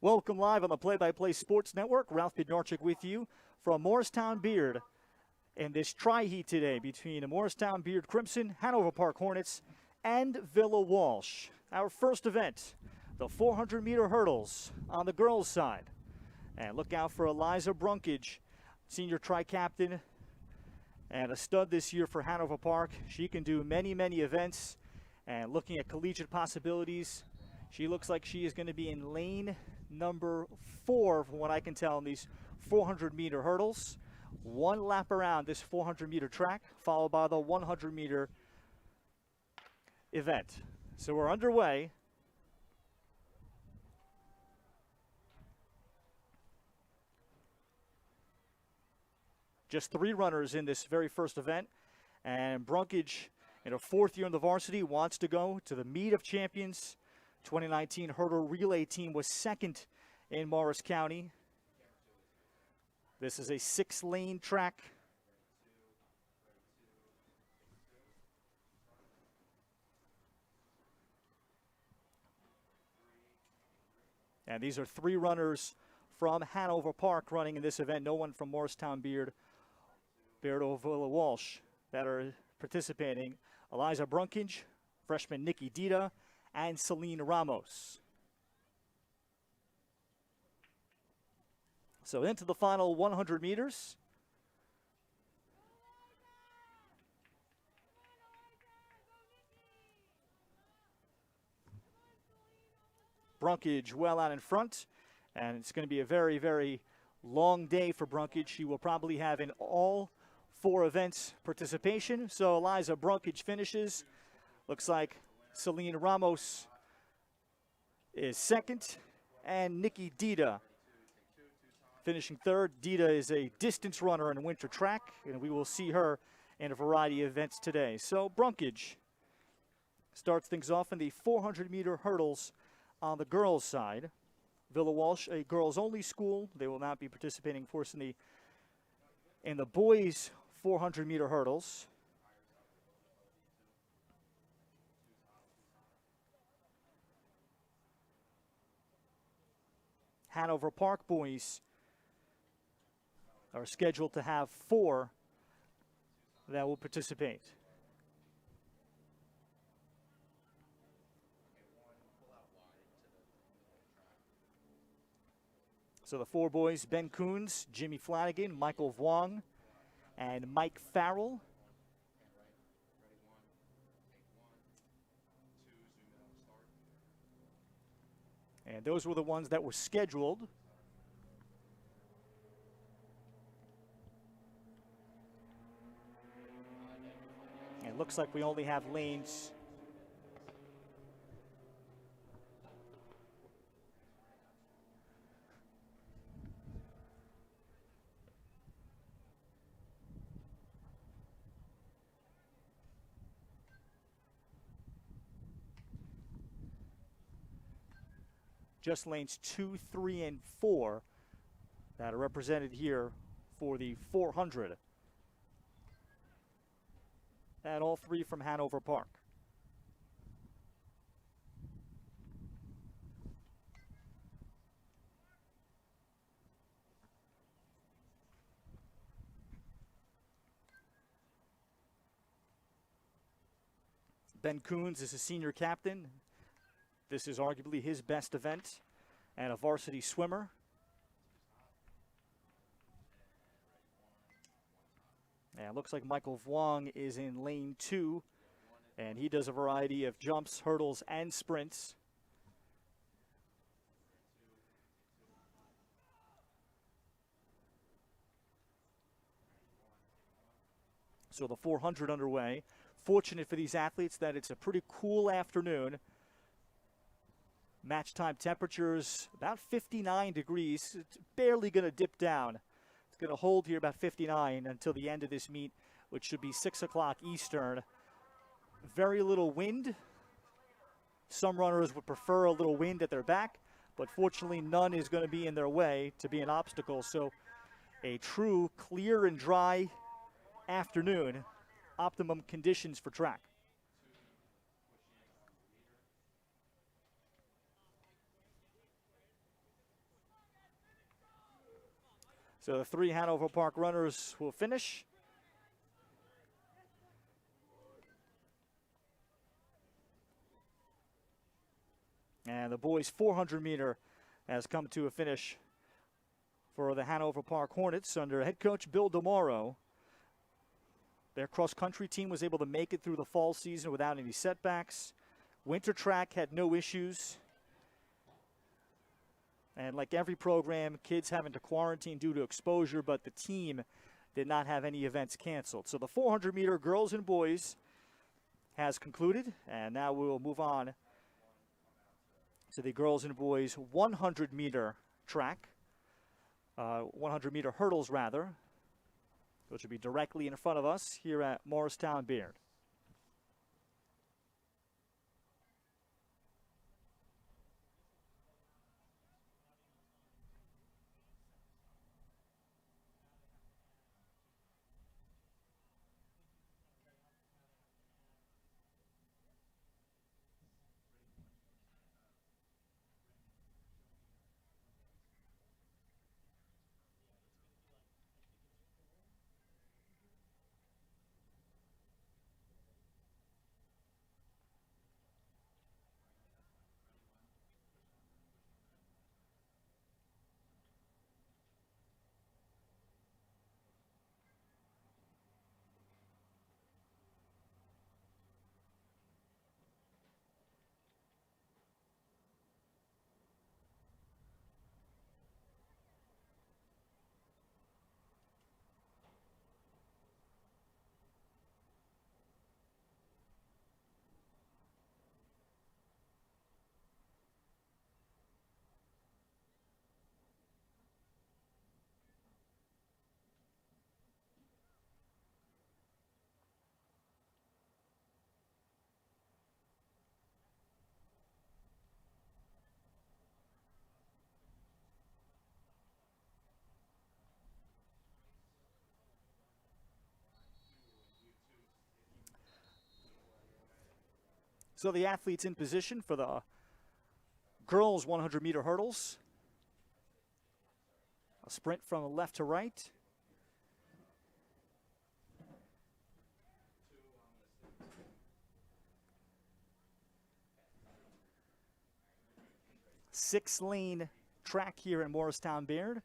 Welcome live on the Play-by-Play Sports Network. Ralph Bednarchik with you from Morristown-Beard in this tri-heat today between the Morristown-Beard Crimson, Hanover Park Hornets, and Villa Walsh. Our first event, the 400-meter hurdles on the girls' side. And look out for Eliza Brunkage, senior tri-captain and a stud this year for Hanover Park. She can do many, many events. And looking at collegiate possibilities, she looks like she is going to be in lane number 4, from what I can tell, in these 400-meter hurdles. One lap around this 400-meter track, followed by the 100-meter event. So we're underway. Just 3 runners in this very first event. And Brunkage, in her 4th year in the varsity, wants to go to the Meet of Champions. 2019 hurdle relay team was 2nd in Morris County. This is a 6-lane track. And these are 3 runners from Hanover Park running in this event. No one from Morristown-Beard, or Villa Walsh that are participating. Eliza Brunkage, freshman Nikki Dita, and Celine Ramos. So into the final 100 meters. Brunkage well out in front, and it's going to be a very, very long day for Brunkage. She will probably have in all 4 events participation. So Eliza Brunkage finishes. Looks like Celine Ramos is 2nd, and Nikki Dita finishing 3rd. Dita is a distance runner in winter track, and we will see her in a variety of events today. So Brunkage starts things off in the 400-meter hurdles on the girls' side. Villa Walsh, a girls-only school. They will not be participating, of course, in the boys' 400-meter hurdles. Hanover Park boys are scheduled to have 4 that will participate. So the 4 boys, Ben Coons, Jimmy Flanagan, Michael Vuong, and Mike Farrell. And those were the ones that were scheduled. And it looks like we only have lanes just lanes 2, 3, and 4 that are represented here for the 400. And all 3 from Hanover Park. Ben Coons is a senior captain. This is arguably his best event, and a varsity swimmer. And it looks like Michael Vuong is in lane 2, and he does a variety of jumps, hurdles, and sprints. So the 400 underway. Fortunate for these athletes that it's a pretty cool afternoon. Match time temperatures about 59 degrees. It's barely going to dip down. It's going to hold here about 59 until the end of this meet, which should be 6 o'clock Eastern. Very little wind. Some runners would prefer a little wind at their back, but fortunately none is going to be in their way to be an obstacle. So a true clear and dry afternoon. Optimum conditions for track. So the 3 Hanover Park runners will finish. And the boys' 400-meter has come to a finish for the Hanover Park Hornets under head coach Bill DeMauro. Their cross-country team was able to make it through the fall season without any setbacks. Winter track had no issues. And like every program, kids having to quarantine due to exposure, but the team did not have any events canceled. So the 400-meter girls and boys has concluded, and now we will move on to the girls and boys 100-meter track, 100-meter hurdles rather, which will be directly in front of us here at Morristown-Beard. So the athletes in position for the girls 100-meter hurdles. A sprint from left to right. Six-lane track here in Morristown-Beard.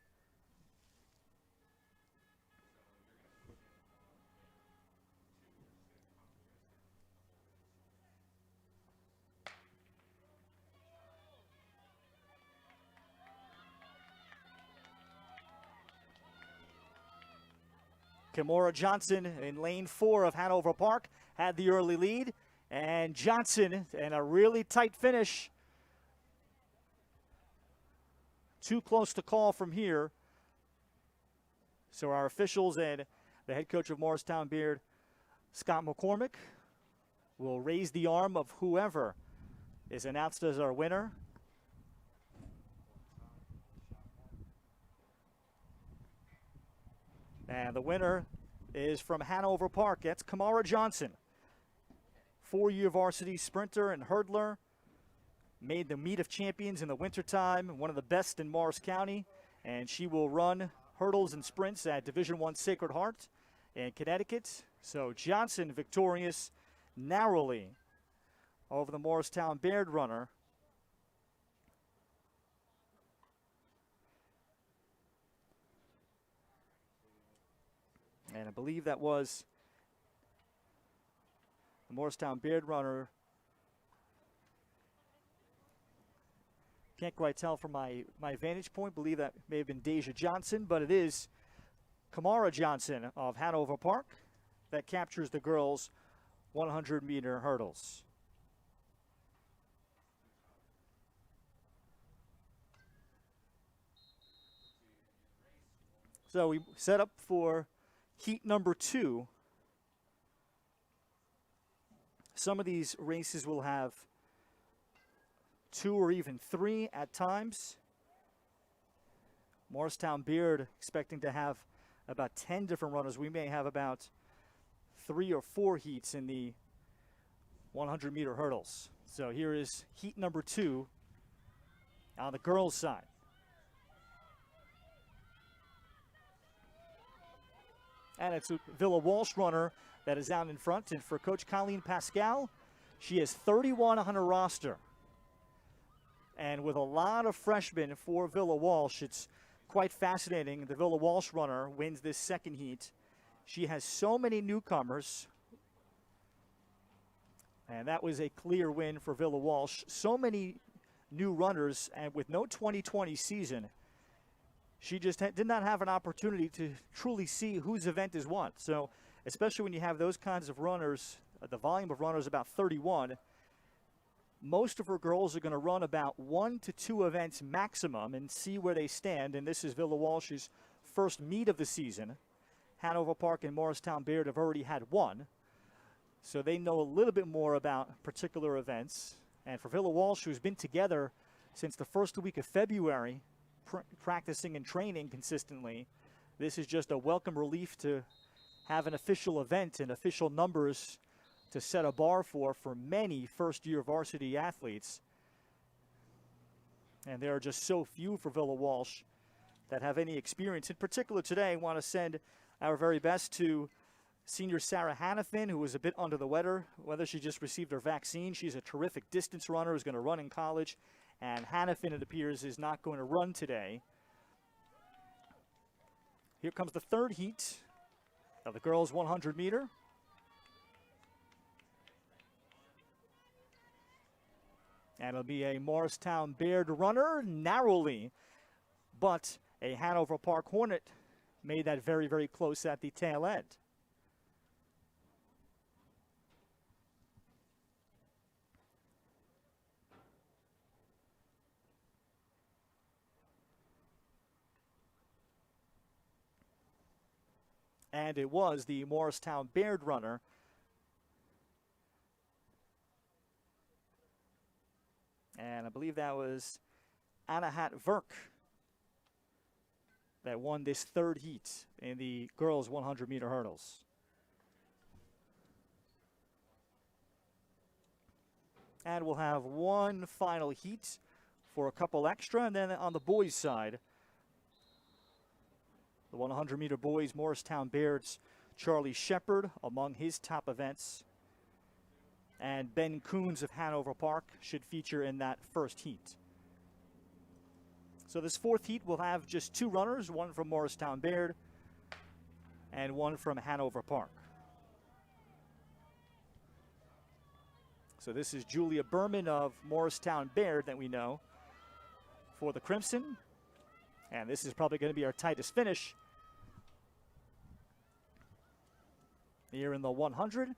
Kimora Johnson in lane 4 of Hanover Park had the early lead. And Johnson in a really tight finish. Too close to call from here. So our officials and the head coach of Morristown-Beard, Scott McCormick, will raise the arm of whoever is announced as our winner. And the winner is from Hanover Park. That's Kimora Johnson. 4-year varsity sprinter and hurdler. Made the meet of champions in the wintertime. One of the best in Morris County. And she will run hurdles and sprints at Division I Sacred Heart in Connecticut. So Johnson victorious narrowly over the Morristown-Beard runner. And I believe that was the Morristown-Beard runner. Can't quite tell from my vantage point. Believe that may have been Deja Johnson, but it is Kimora Johnson of Hanover Park that captures the girls' 100-meter hurdles. So we set up for heat number 2. Some of these races will have 2 or even 3 at times. Morristown-Beard expecting to have about 10 different runners. We may have about 3 or 4 heats in the 100-meter hurdles. So here is heat number 2 on the girls' side. And it's a Villa Walsh runner that is out in front. And for Coach Colleen Pascal, she has 31 on her roster. And with a lot of freshmen for Villa Walsh, it's quite fascinating. The Villa Walsh runner wins this second heat. She has so many newcomers. And that was a clear win for Villa Walsh. So many new runners, and with no 2020 season, she just did not have an opportunity to truly see whose event is what. So especially when you have those kinds of runners, the volume of runners about 31, most of her girls are going to run about 1 to 2 events maximum and see where they stand. And this is Villa Walsh's first meet of the season. Hanover Park and Morristown-Beard have already had one. So they know a little bit more about particular events. And for Villa Walsh, who's been together since the first week of February, practicing and training consistently, this is just a welcome relief to have an official event and official numbers to set a bar for many first-year varsity athletes. And there are just so few for Villa Walsh that have any experience. In particular today, I want to send our very best to senior Sarah Hannafin, who was a bit under the weather, whether she just received her vaccine. She's a terrific distance runner who's going to run in college. And Hannafin, it appears, is not going to run today. Here comes the third heat of the girls' 100-meter. And it'll be a Morristown-Beard runner, narrowly. But a Hanover Park Hornet made that very, very close at the tail end. And it was the Morristown-Beard runner. And I believe that was Anahat Verk that won this third heat in the girls' 100-meter hurdles. And we'll have one final heat for a couple extra. And then on the boys' side, the 100-meter boys, Morristown-Baird's Charlie Shepard among his top events. And Ben Coons of Hanover Park should feature in that first heat. So this fourth heat will have just 2 runners, one from Morristown-Beard and one from Hanover Park. So this is Julia Berman of Morristown-Beard that we know for the Crimson. And this is probably going to be our tightest finish here in the 100.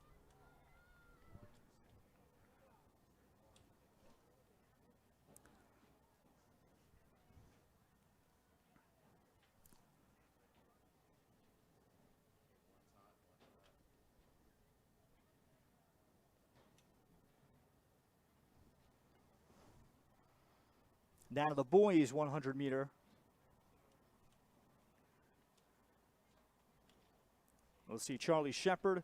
Now to the boys' 100-meter. We'll see Charlie Shepard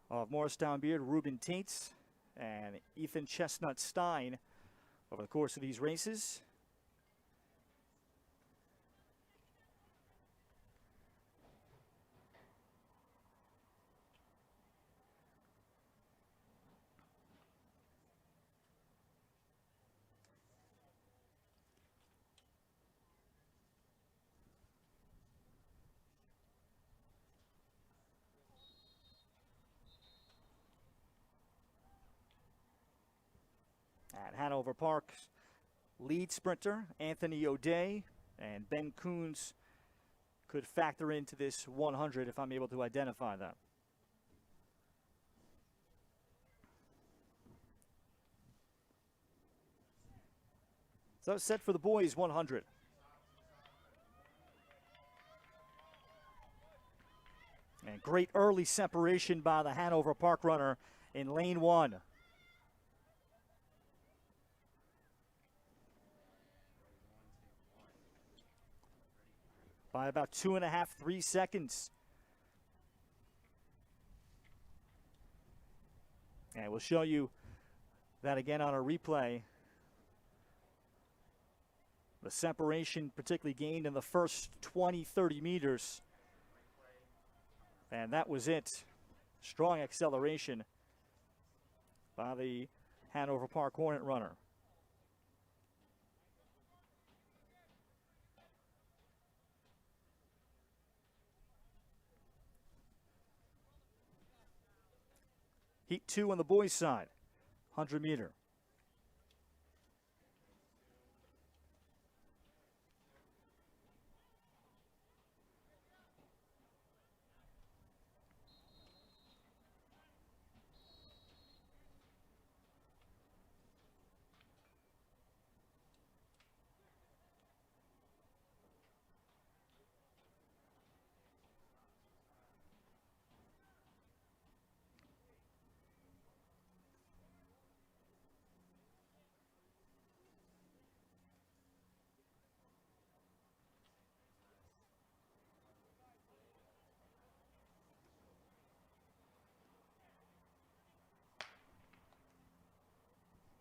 of Morristown-Beard, Ruben Tates, and Ethan Chestnut Stein over the course of these races. At Hanover Park's lead sprinter, Anthony O'Day, and Ben Coons could factor into this 100 if I'm able to identify that. So set for the boys 100. And great early separation by the Hanover Park runner in lane 1. By about 2.5, 3 seconds. And we'll show you that again on a replay. The separation particularly gained in the first 20, 30 meters. And that was it. Strong acceleration by the Hanover Park Hornet runner. Heat 2 on the boys' side, 100 meter.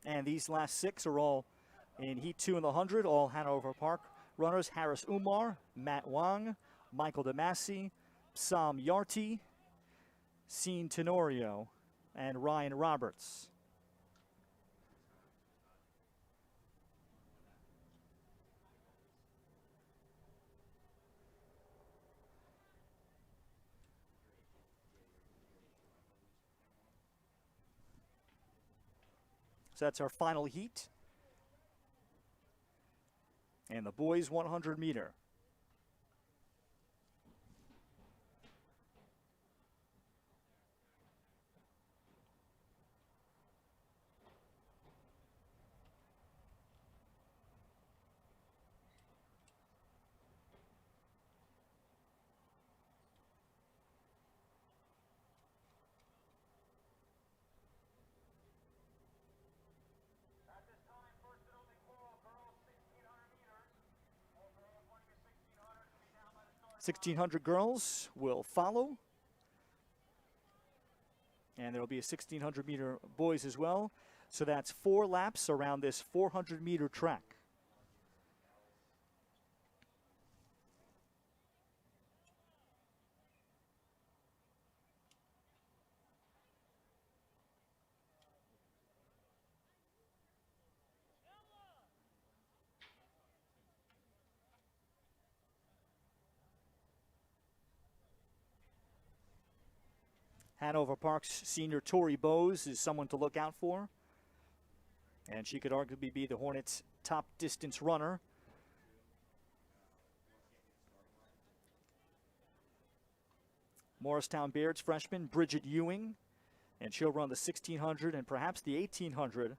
And these last 6 are all in Heat 2 in the 100, all Hanover Park runners. Harris Umar, Matt Wang, Michael Damasi, Sam Yarty, Sean Tenorio, and Ryan Roberts. So that's our final heat. And the boys 100 meter. At this time, first and only quarrel, girls 1,600 meters. All girls running a 1,600 to be down by the start. 1,600 girls will follow. And there will be a 1,600 meter boys as well. So that's 4 laps around this 400 meter track. Hanover Park's senior Tori Bowes is someone to look out for. And she could arguably be the Hornets' top distance runner. Morristown-Beard's freshman, Bridget Ewing. And she'll run the 1,600 and perhaps the 1,800.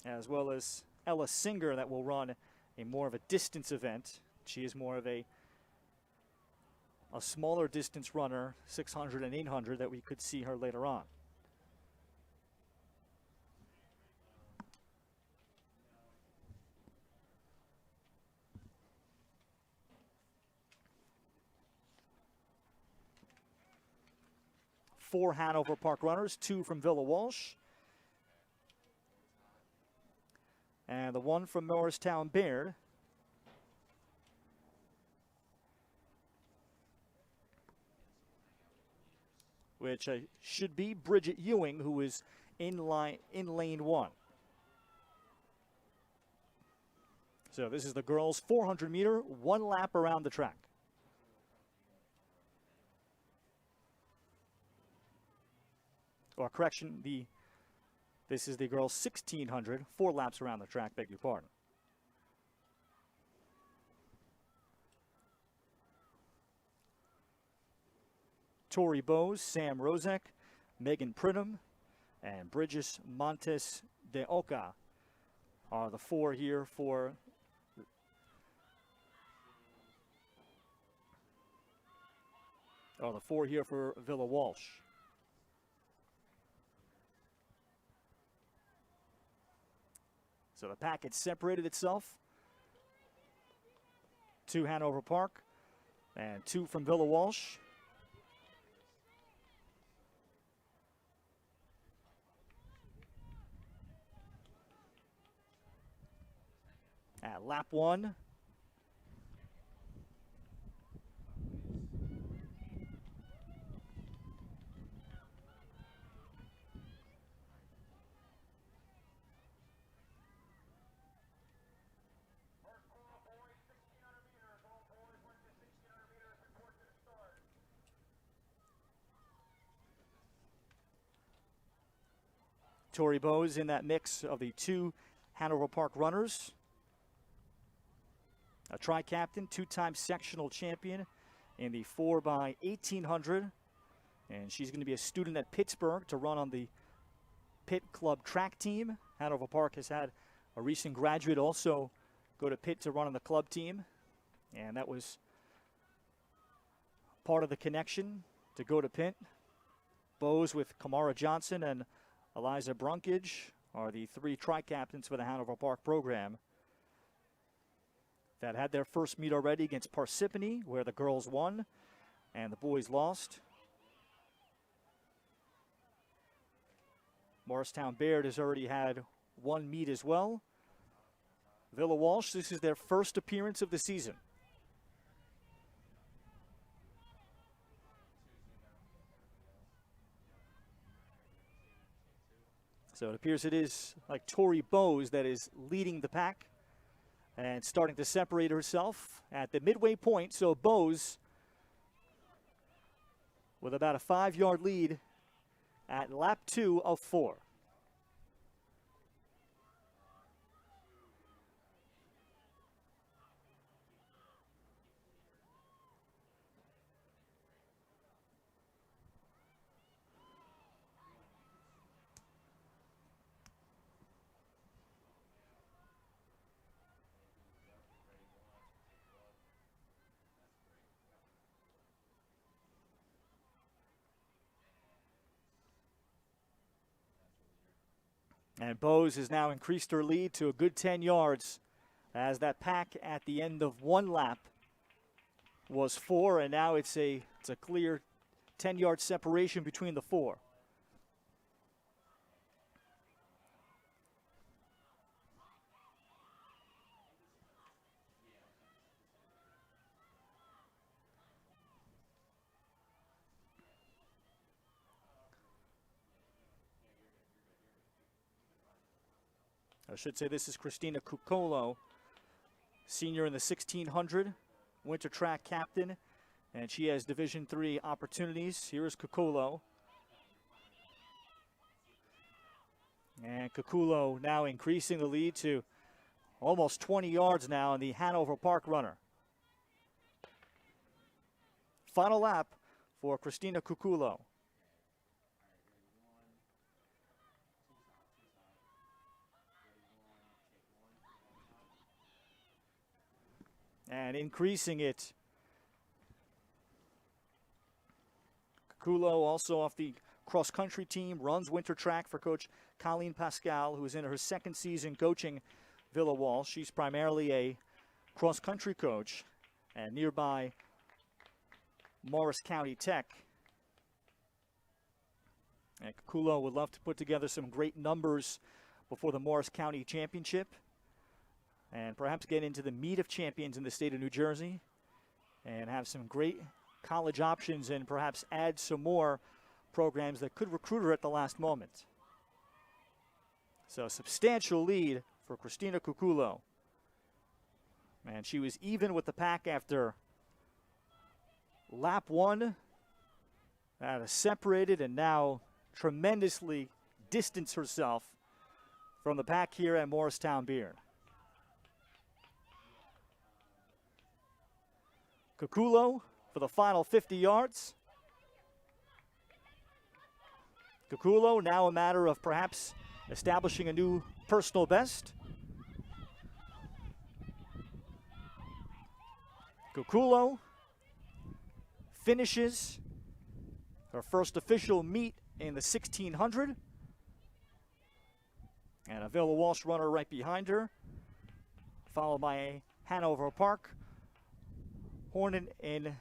As well as Ella Singer, that will run a more of a distance event. She is more of a smaller distance runner, 600 and 800, that we could see her later on. Four Hanover Park runners, 2 from Villa Walsh. And the 1 from Morristown-Beard. Which should be Bridget Ewing, who is in lane 1. So this is the girls' 400 meter, 1 lap around the track. Or correction, this is the girls' 1,600, 4 laps around the track, beg your pardon. Tori Bowes, Sam Rozek, Megan Pridham, and Bridges Montes de Oca are the 4 here for Villa Walsh. So the packet separated itself. 2 Hanover Park and 2 from Villa Walsh. at lap 1. First call, boys, 1,600 meters. All boys running the 1,600 meters. Report to the start. Tori Bowes in that mix of the 2 Hanover Park runners. A tri-captain, 2-time sectional champion in the 4x1800. And she's going to be a student at Pittsburgh to run on the Pitt Club track team. Hanover Park has had a recent graduate also go to Pitt to run on the club team. And that was part of the connection to go to Pitt. Bowes with Kamara Johnson and Eliza Brunkage are the 3 tri-captains for the Hanover Park program that had their first meet already against Parsippany, where the girls won and the boys lost. Morristown-Beard has already had 1 meet as well. Villa Walsh, this is their first appearance of the season. So it appears it is like Tori Bowes that is leading the pack and starting to separate herself at the midway point. So Bowes with about a 5-yard lead at lap 2 of 4. And Bowes has now increased her lead to a good 10 yards as that pack at the end of 1 lap was 4, and now it's a clear 10-yard separation between the 4. I should say this is Christina Cucolo, senior in the 1600, winter track captain, and she has Division III opportunities. Here is Cucolo. And Cucolo now increasing the lead to almost 20 yards now in the Hanover Park runner. Final lap for Christina Cucolo. And increasing it. Cucolo also off the cross-country team, runs winter track for Coach Colleen Pascal, who is in her 2nd season coaching Villa Walsh. She's primarily a cross-country coach at nearby Morris County Tech. And Cucolo would love to put together some great numbers before the Morris County Championship, and perhaps get into the meet of champions in the state of New Jersey and have some great college options and perhaps add some more programs that could recruit her at the last moment. So a substantial lead for Christina Cucolo. And she was even with the pack after lap 1. That is separated and now tremendously distanced herself from the pack here at Morristown-Beard. Cucolo for the final 50 yards. Cucolo now a matter of perhaps establishing a new personal best. Cucolo finishes her first official meet in the 1600. And a Villa Walsh runner right behind her, followed by a Hanover Park Hornet in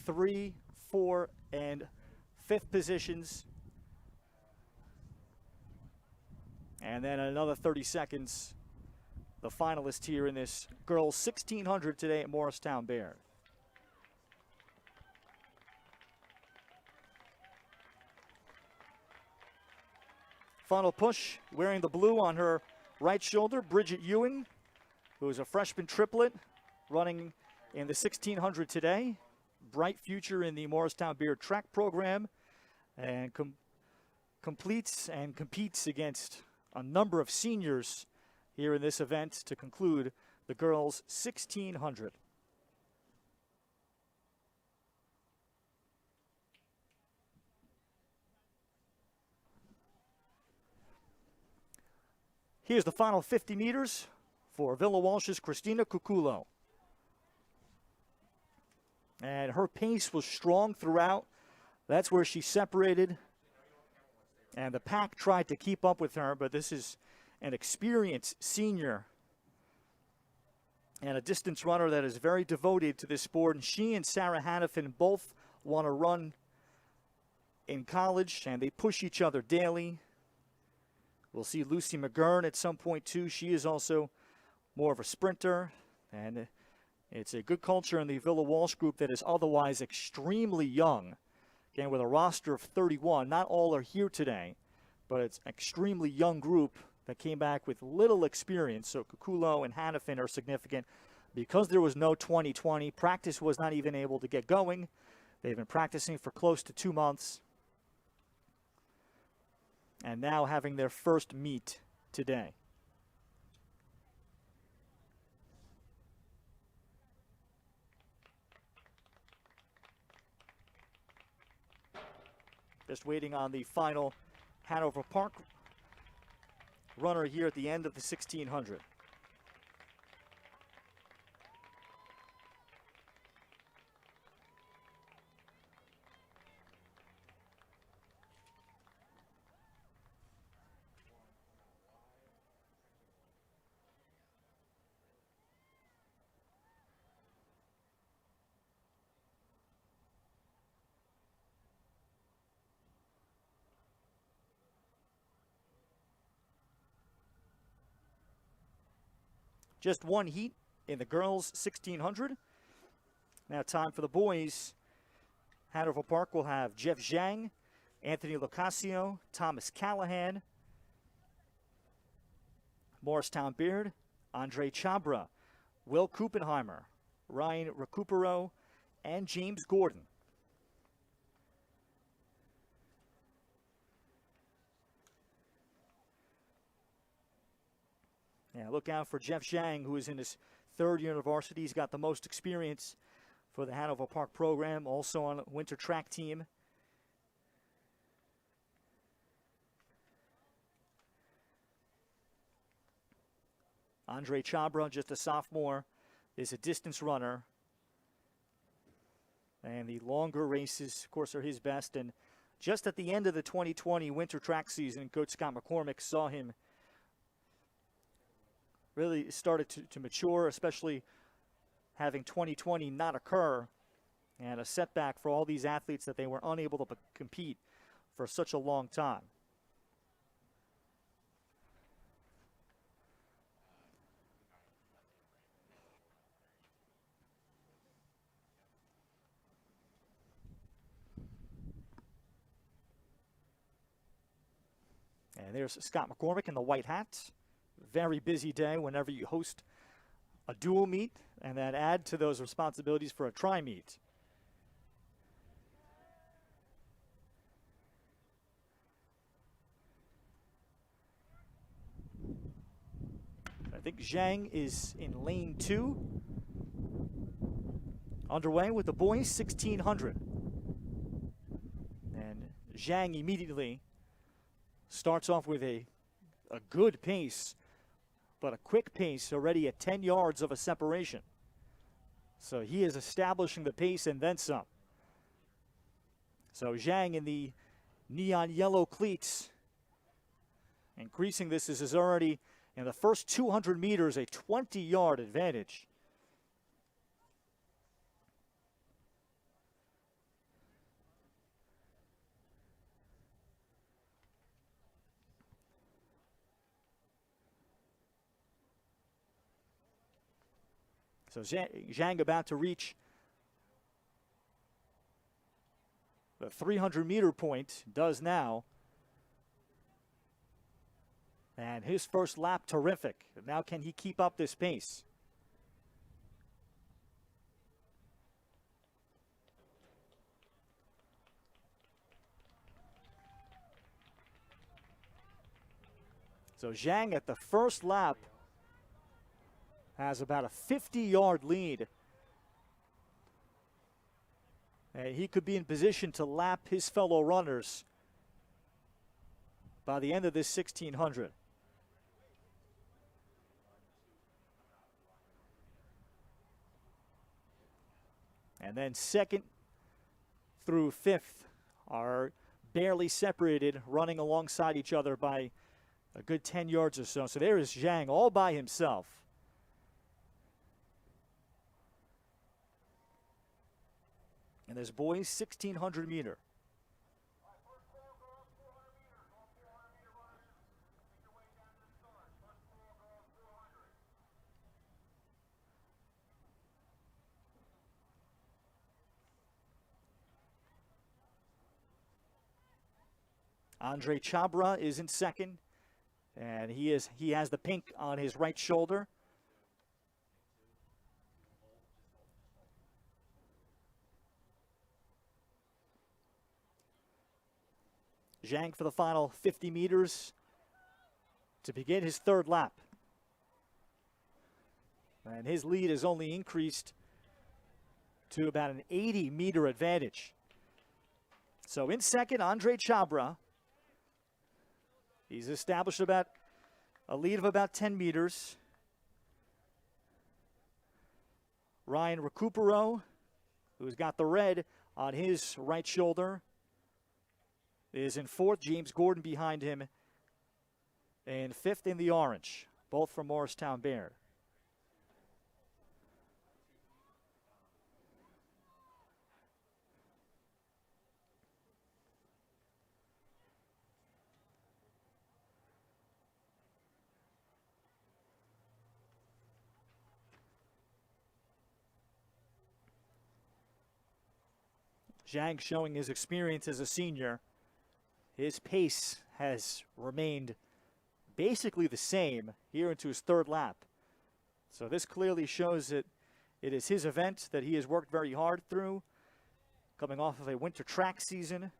3, 4, and 5th positions. And then another 30 seconds the finalist here in this girls 1600 today at Morristown-Beard. Final push, wearing the blue on her right shoulder, Bridget Ewing, who is a freshman triplet running in the 1600 today. Bright future in the Morristown-Beard track program, and completes and competes against a number of seniors here in this event to conclude the girls 1600. Here's the final 50 meters for Villa Walsh's Christina Cuculo. And her pace was strong throughout. That's where she separated. And the pack tried to keep up with her, but this is an experienced senior and a distance runner that is very devoted to this sport. And she and Sarah Hannafin both want to run in college, and they push each other daily. We'll see Lucy McGurn at some point, too. She is also more of a sprinter, and it's a good culture in the Villa Walsh group that is otherwise extremely young. Again, with a roster of 31, not all are here today, but it's an extremely young group that came back with little experience. So Cuculo and Hannafin are significant. Because there was no 2020, practice was not even able to get going. They've been practicing for close to 2 months, and now having their first meet today. Just waiting on the final Hanover Park runner here at the end of the 1600. Just one heat in the girls 1600. Now time for the boys. Hanover Park will have Jeff Zhang, Anthony Locascio, Thomas Callahan. Morristown-Beard, Andre Chabra, Will Kuppenheimer, Ryan Recupero, and James Gordon. Yeah, look out for Jeff Zhang, who is in his third year of varsity. He's got the most experience for the Hanover Park program, also on a winter track team. Andre Chabra, just a sophomore, is a distance runner. And the longer races, of course, are his best. And just at the end of the 2020 winter track season, Coach Scott McCormick saw him really started to mature, especially having 2020 not occur, and a setback for all these athletes that they were unable to compete for such a long time. And there's Scott McCormick in the white hat. Very busy day whenever you host a dual meet and then add to those responsibilities for a tri-meet. I think Zhang is in lane 2. Underway with the boys 1600. And Zhang immediately starts off with a good pace, but a quick pace already at 10 yards of a separation. So he is establishing the pace and then some. So Zhang in the neon yellow cleats, increasing this is already in the first 200 meters a 20-yard advantage. So Zhang about to reach the 300-meter point, does now. And his first lap, terrific. Now can he keep up this pace? So Zhang at the first lap has about a 50-yard lead. And he could be in position to lap his fellow runners by the end of this 1600. And then second through fifth are barely separated, running alongside each other by a good 10 yards or so. So there is Zhang all by himself. And there's boys 1600 meter. Andre Chabra is in second, and he has the pink on his right shoulder. Zhang for the final 50 meters to begin his third lap. And his lead has only increased to about an 80-meter advantage. So in second, Andre Chabra. He's established about a lead of about 10 meters. Ryan Recupero, who's got the red on his right shoulder, is in fourth. James Gordon behind him in fifth in the orange, both from Morristown-Beard. Zhang showing his experience as a senior. His pace has remained basically the same here into his third lap. So this clearly shows that it is his event that he has worked very hard through, coming off of a winter track season.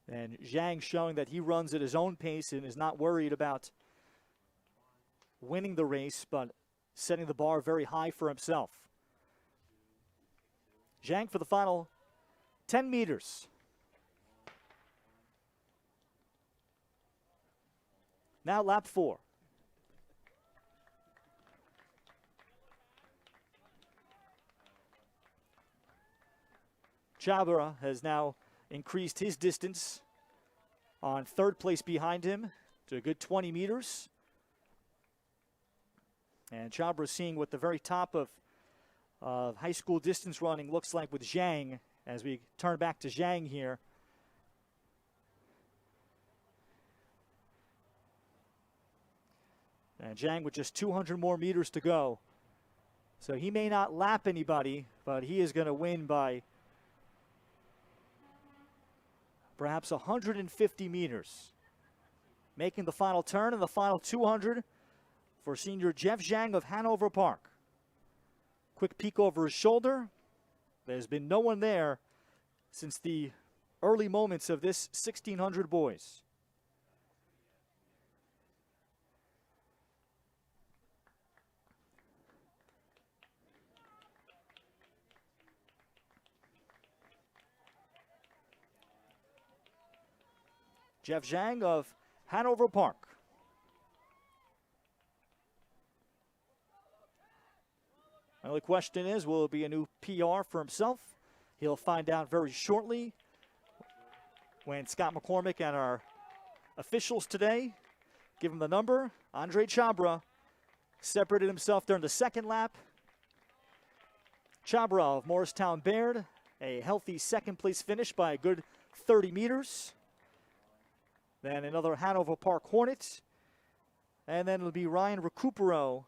And Zhang showing that he runs at his own pace and is not worried about winning the race, but setting the bar very high for himself. Zhang for the final 10 meters. Now lap 4. Chabra has now increased his distance on third place behind him to a good 20 meters. And Chabra seeing what the very top of high school distance running looks like with Zhang as we turn back to Zhang here. And Zhang with just 200 more meters to go. So he may not lap anybody, but he is going to win by perhaps 150 meters. Making the final turn in the final 200 for senior Jeff Zhang of Hanover Park. Quick peek over his shoulder. There's been no one there since the early moments of this 1600 boys. Jeff Zhang of Hanover Park. The only question is, will it be a new PR for himself? He'll find out very shortly when Scott McCormick and our officials today give him the number. Andre Chabra separated himself during the second lap. Chabra of Morristown-Beard, a healthy second place finish by a good 30 meters. Then another Hanover Park Hornet And then it'll be Ryan Recupero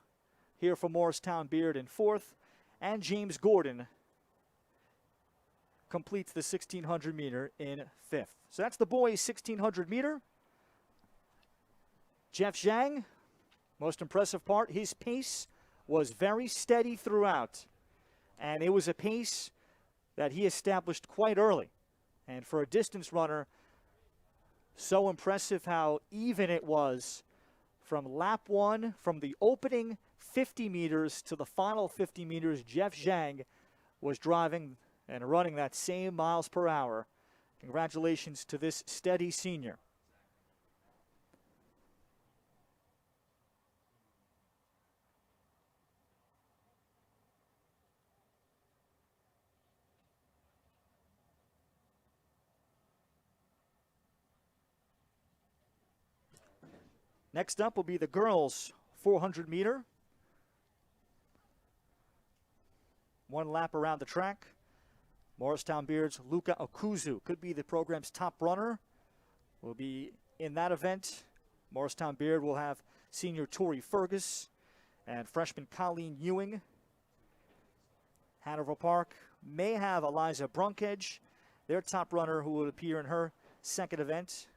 here for Morristown-Beard in fourth. And James Gordon completes the 1,600 meter in fifth. So that's the boys' 1,600 meter. Jeff Zhang, most impressive part, his pace was very steady throughout. And it was a pace that he established quite early. And for a distance runner, so impressive how even it was from lap one, from the opening 50 meters to the final 50 meters. Jeff Zhang was driving and running that same miles per hour. Congratulations to this steady senior. Next up will be the girls' 400 meter. One lap around the track. Morristown-Beard's Luca Okuzu could be the program's top runner. Will be in that event. Morristown-Beard will have senior Tori Fergus and freshman Colleen Ewing. Hanover Park may have Eliza Brunkage, their top runner, who will appear in her second event,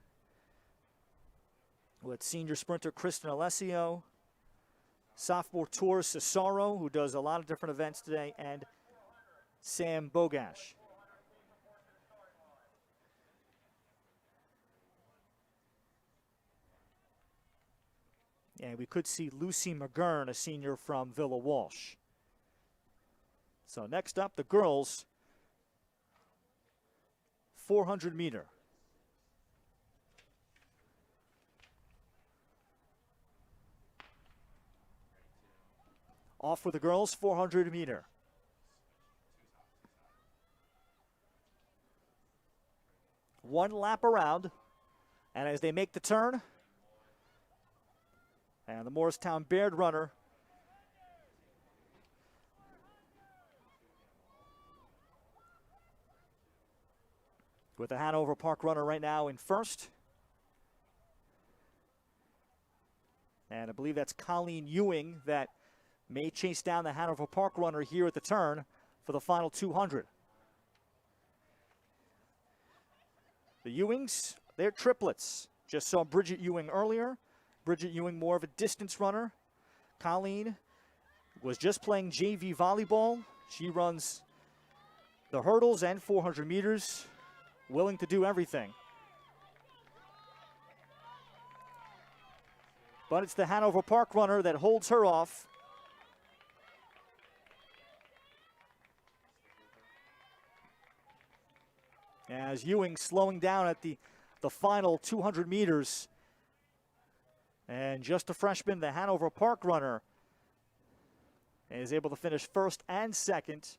with senior sprinter Kristen Alessio, sophomore Tor Cesaro, who does a lot of different events today, and Sam Bogash. And we could see Lucy McGurn, a senior from Villa Walsh. So next up, the girls' 400 meter. Off for the girls' 400 meter. One lap around, and as they make the turn, and the Morristown-Beard runner with the Hanover Park runner right now in first. And I believe that's Colleen Ewing that may chase down the Hanover Park runner here at the turn for the final 200. The Ewings, they're triplets. Just saw Bridget Ewing earlier. Bridget Ewing, more of a distance runner. Colleen was just playing JV volleyball. She runs the hurdles and 400 meters, willing to do everything. But it's the Hanover Park runner that holds her off. As Ewing slowing down at the final 200 meters. And just a freshman, the Hanover Park runner is able to finish first and second.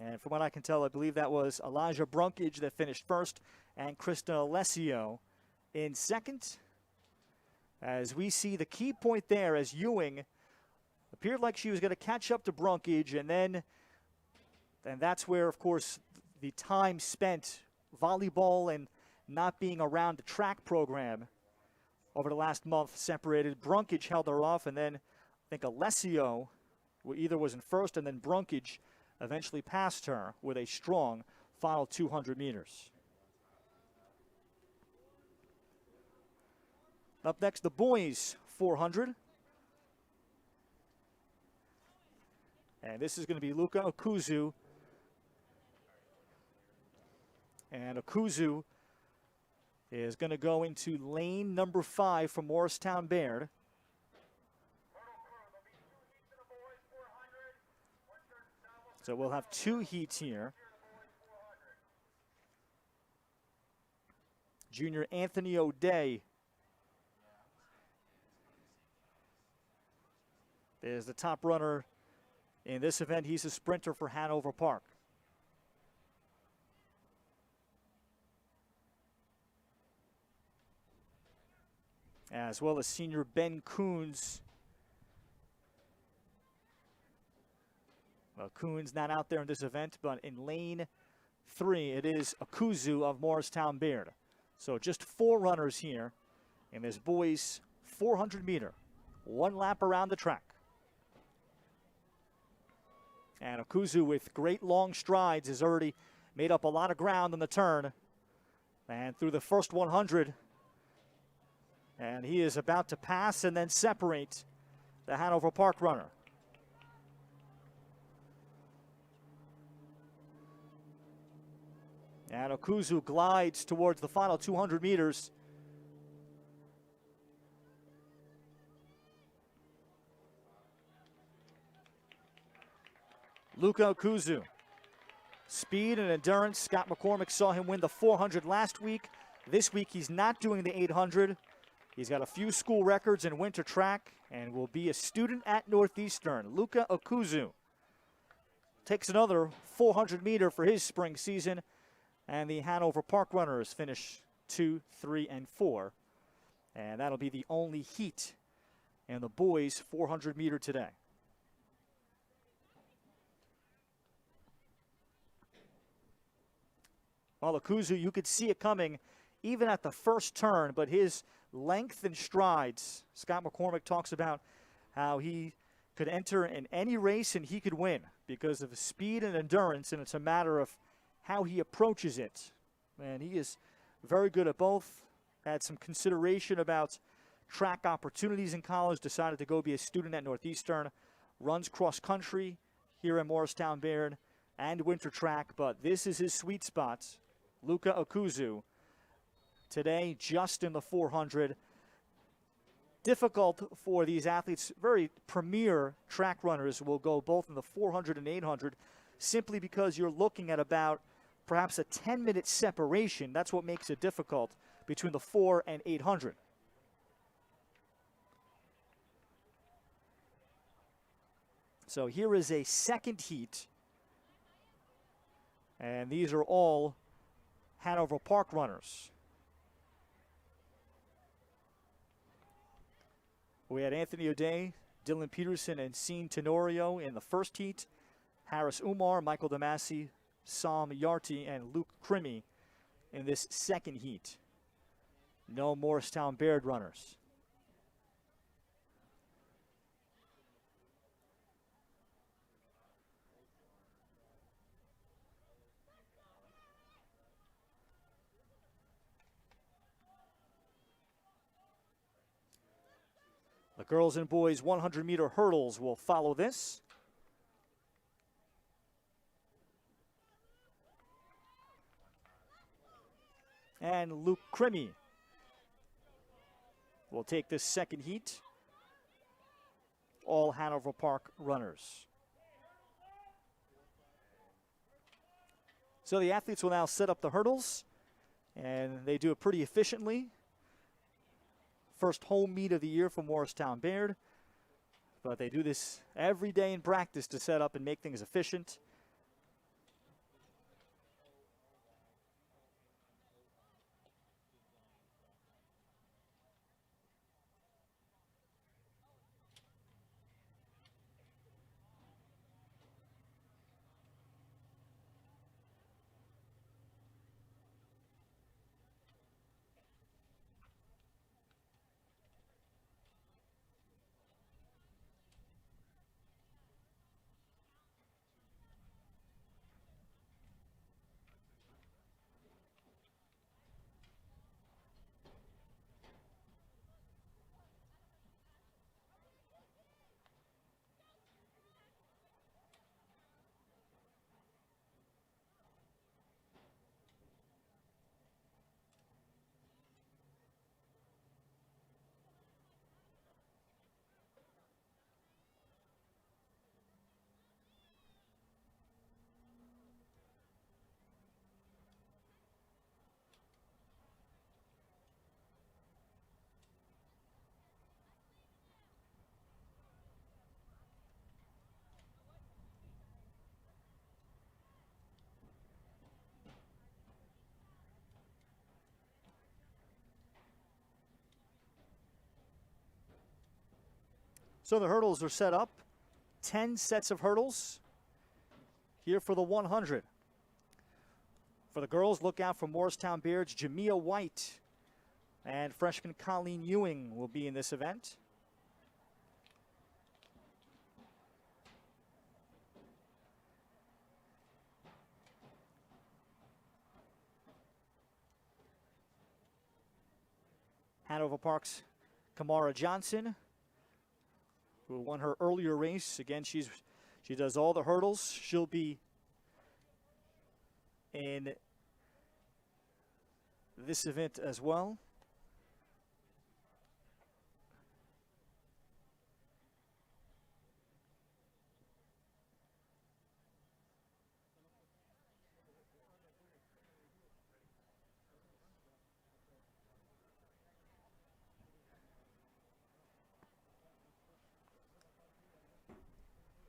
And from what I can tell, I believe that was Elijah Brunkage that finished first and Krista Alessio in second. As we see the key point there as Ewing appeared like she was going to catch up to Brunkage, and that's where, of course, the time spent volleyball and not being around the track program over the last month separated. Brunkage held her off, and then I think Alessio either was in first, and then Brunkage eventually passed her with a strong final 200 meters. Up next, the boys' 400. And this is going to be Luca Okuzu. And Okuzu is going to go into lane number 5 for Morristown-Beard. So we'll have 2 heats here. Junior Anthony O'Day is the top runner in this event. He's a sprinter for Hanover Park. As well as senior Ben Coons. Well, Coons not out there in this event, but in lane 3, it is Akuzu of Morristown-Beard. So just 4 runners here in this boys 400-meter. 1 lap around the track. And Akuzu, with great long strides, has already made up a lot of ground on the turn. And through the first 100, and he is about to pass and then separate the Hanover Park runner. And Akuzu glides towards the final 200 meters. Luka Akuzu. Speed and endurance. Scott McCormick saw him win the 400 last week. This week he's not doing the 800. He's got a few school records in winter track and will be a student at Northeastern. Luka Akuzu takes another 400-meter for his spring season. And the Hanover Park runners finish 2, 3, and 4. And that'll be the only heat in the boys 400-meter today. Well, Akuzu, you could see it coming even at the first turn, but his length and strides, Scott McCormick talks about how he could enter in any race and he could win because of his speed and endurance, and it's a matter of how he approaches it. And he is very good at both. Had some consideration about track opportunities in college, decided to go be a student at Northeastern, runs cross country here in Morristown-Beard and winter track, but this is his sweet spot. Luka Akuzu today just in the 400. Difficult for these athletes. Very premier track runners will go both in the 400 and 800 simply because you're looking at about perhaps a 10-minute separation. That's what makes it difficult between the 4 and 800. So here is a second heat. And these are all Hanover Park runners. We had Anthony O'Day, Dylan Peterson, and Sean Tenorio in the first heat. Harris Umar, Michael Damasi, Sam Yarty, and Luke Crimmy in this second heat. No Morristown-Beard runners. The girls and boys 100-meter hurdles will follow this. And Luke Crimmy will take this second heat. All Hanover Park runners. So the athletes will now set up the hurdles, and they do it pretty efficiently. First home meet of the year for Morristown-Beard, but they do this every day in practice to set up and make things efficient. So the hurdles are set up. 10 sets of hurdles here for the 100. For the girls, look out for Morristown-Beard's Jamia White, and freshman Colleen Ewing will be in this event. Hanover Park's Kamara Johnson, who won her earlier race. Again, she does all the hurdles. She'll be in this event as well.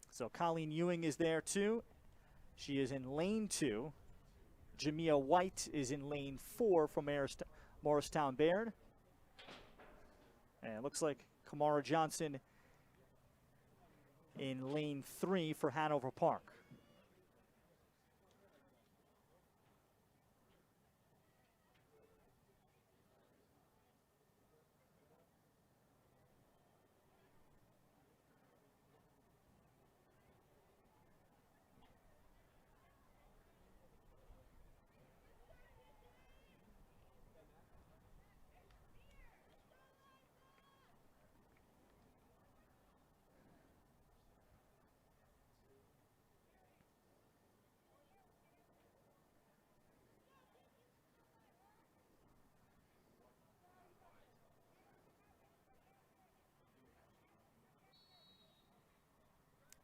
So Colleen Ewing is there too. She is in lane 2. Jamia White is in lane 4 from Morristown-Beard. And it looks like Kamara Johnson in lane 3 for Hanover Park.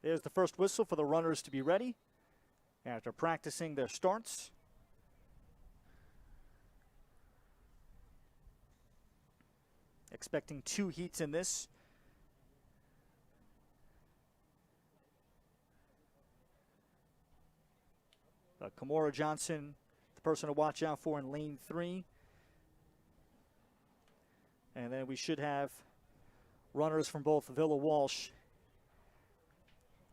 There's the first whistle for the runners to be ready after practicing their starts. Expecting 2 heats in this. Kamara Johnson, the person to watch out for in lane 3. And then we should have runners from both Villa Walsh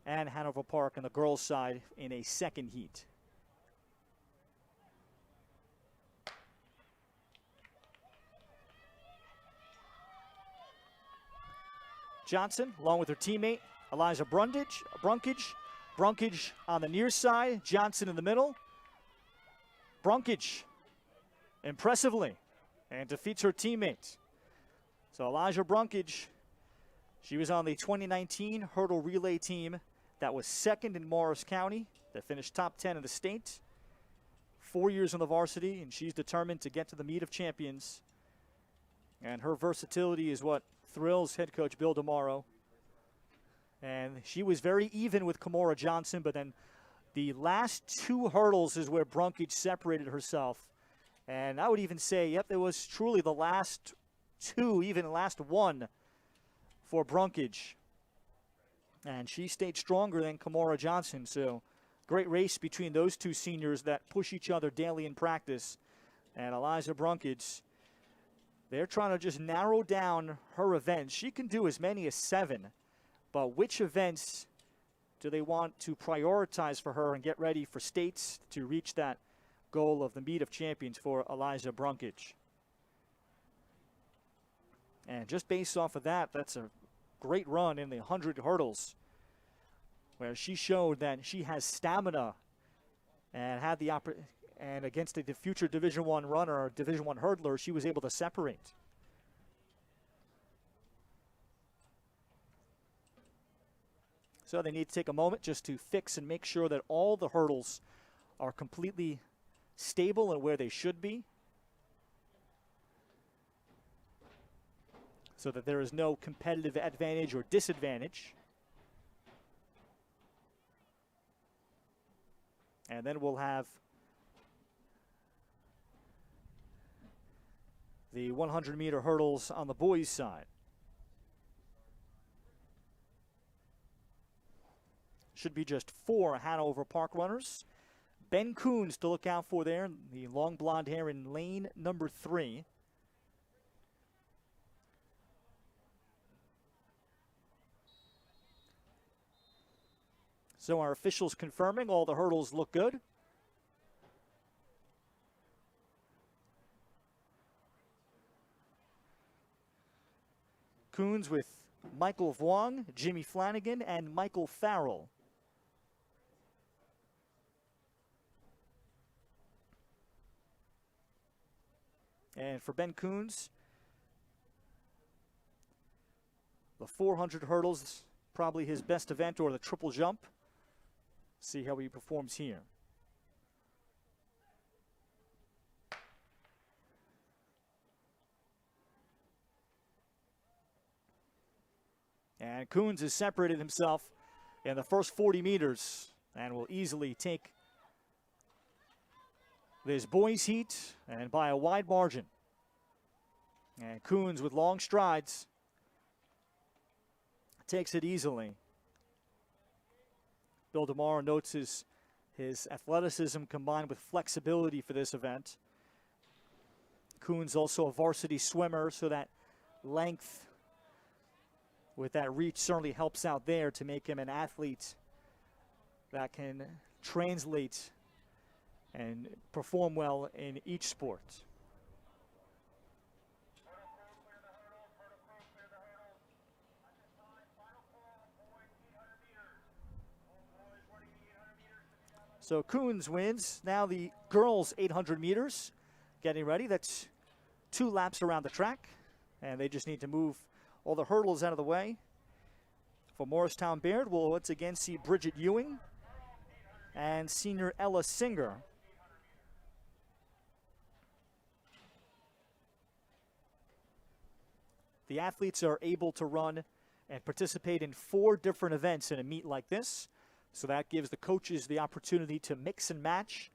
and Hanover Park on the girls' side in a second heat. Johnson, along with her teammate, Eliza Brunkage on the near side, Johnson in the middle. Brunkage, impressively, and defeats her teammate. So Elijah Brunkage, she was on the 2019 hurdle relay team that was second in Morris County, that finished top 10 in the state. 4 years on the varsity, and she's determined to get to the meet of champions. And her versatility is what thrills head coach Bill DeMauro. And she was very even with Kamara Johnson, but then the last 2 hurdles is where Brunkage separated herself. And I would even say, yep, it was truly the last 2, even the last 1 for Brunkage. And she stayed stronger than Kamara Johnson. So great race between those 2 seniors that push each other daily in practice. And Eliza Brunkage, they're trying to just narrow down her events. She can do as many as 7. But which events do they want to prioritize for her and get ready for states to reach that goal of the meet of champions for Eliza Brunkage? And just based off of that, that's a great run in the 100 hurdles, where she showed that she has stamina and had the and against the future Division I runner, or Division I hurdler, she was able to separate. So they need to take a moment just to fix and make sure that all the hurdles are completely stable and where they should be, so that there is no competitive advantage or disadvantage. And then we'll have the 100-meter hurdles on the boys' side. Should be just 4 Hanover Park runners. Ben Coons to look out for there, the long blonde hair in lane number 3. So our officials confirming all the hurdles look good. Coons with Michael Vuong, Jimmy Flanagan, and Michael Farrell. And for Ben Coons, the 400 hurdles, probably his best event, or the triple jump. See how he performs here. And Coons has separated himself in the first 40 meters and will easily take this boys heat, and by a wide margin. And Coons with long strides takes it easily. Bill DeMar notes his athleticism combined with flexibility for this event. Coons also a varsity swimmer, so that length with that reach certainly helps out there to make him an athlete that can translate and perform well in each sport. So Coons wins. Now the girls 800 meters getting ready. That's 2 laps around the track, and they just need to move all the hurdles out of the way. For Morristown-Beard, we'll once again see Bridget Ewing and senior Ella Singer. The athletes are able to run and participate in 4 different events in a meet like this. So that gives the coaches the opportunity to mix and match,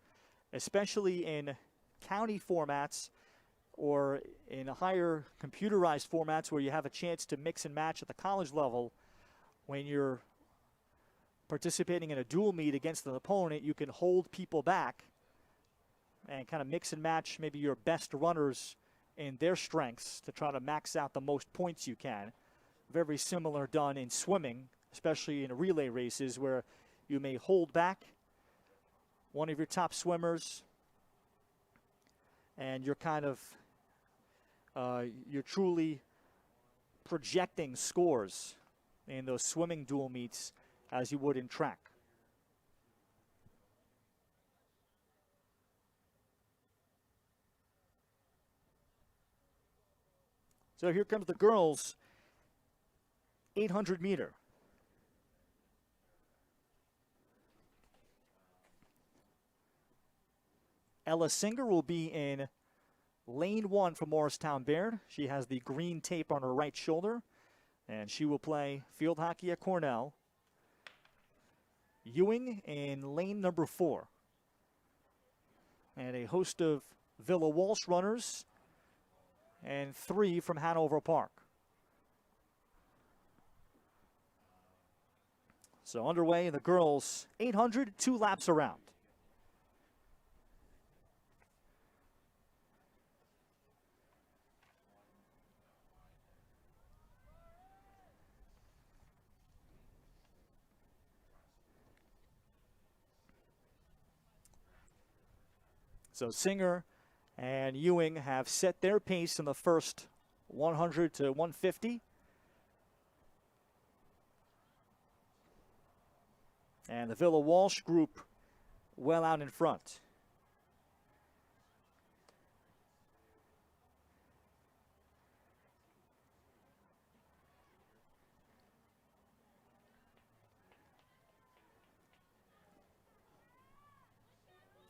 especially in county formats or in higher computerized formats where you have a chance to mix and match at the college level. When you're participating in a dual meet against an opponent, you can hold people back and kind of mix and match maybe your best runners in their strengths to try to max out the most points you can. Very similar done in swimming, especially in relay races where you may hold back one of your top swimmers and you're kind of you're truly projecting scores in those swimming dual meets as you would in track. So here comes the girls 800 meter. Ella Singer will be in lane 1 for Morristown-Beard. She has the green tape on her right shoulder, and she will play field hockey at Cornell. Ewing in lane number 4. And a host of Villa Walsh runners and 3 from Hanover Park. So underway in the girls 800, 2 laps around. So Singer and Ewing have set their pace in the first 100 to 150. And the Villa Walsh group well out in front.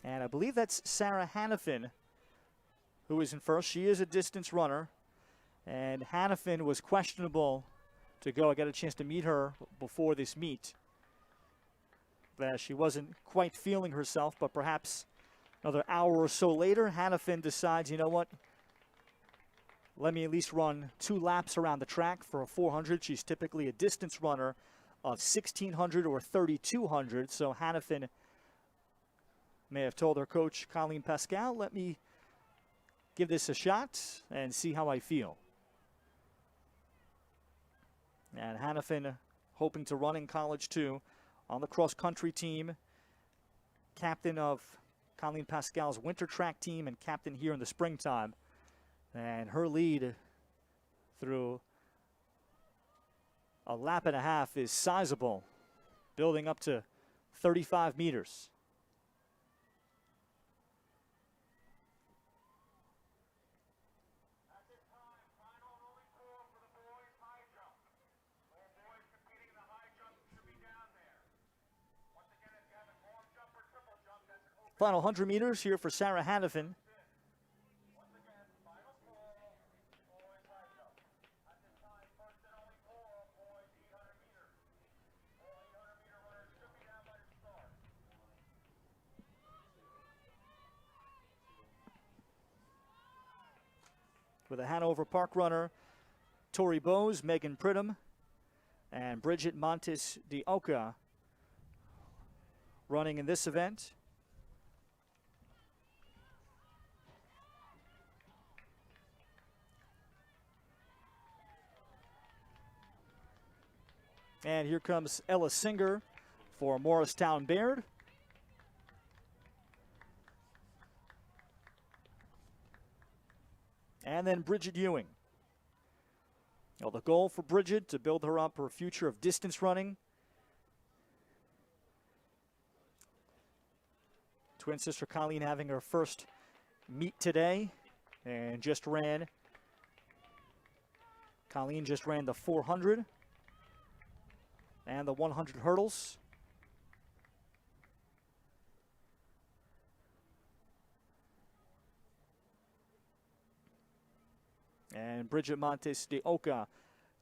And I believe that's Sarah Hannafin who is in first. She is a distance runner. And Hannafin was questionable to go. I got a chance to meet her before this meet. She wasn't quite feeling herself, but perhaps another hour or so later, Hannafin decides, you know what? Let me at least run 2 laps around the track for a 400. She's typically a distance runner of 1,600 or 3,200. So Hannafin may have told her coach, Colleen Pascal, let me give this a shot and see how I feel. And Hannafin hoping to run in college too, on the cross-country team, captain of Colleen Pascal's winter track team and captain here in the springtime. And her lead through a lap and a half is sizable, building up to 35 meters. At this time, final and only call for the boys high jump. All boys competing in the high jump should be down there. Once again, if you have a long jump or triple jump, that's an open. Final 100 meters here for Sarah Hanover. Once again, final call, boys high jump. At this time, first and only call, boys 800 meters. All 800-meter runners should be down by the start. With a Hanover Park runner, Tori Bowes, Megan Pridham, and Bridget Montes de Oca running in this event. And here comes Ella Singer for Morristown-Beard. And then Bridget Ewing. Well, the goal for Bridget to build her up her future of distance running. Twin sister Colleen having her first meet today and just ran. Colleen just ran the 400 and the 100 hurdles. And Bridget Montes de Oca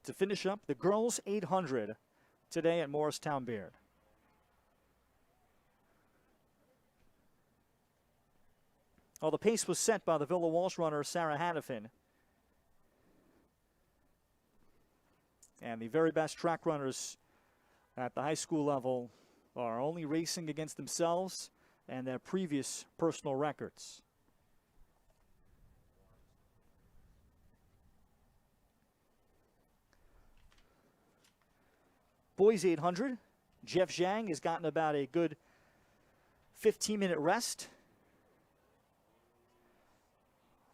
to finish up the girls 800 today at Morristown-Beard. Well, the pace was set by the Villa Walsh runner Sarah Hannafin. And the very best track runners at the high school level are only racing against themselves and their previous personal records. Boys 800, Jeff Zhang has gotten about a good 15-minute rest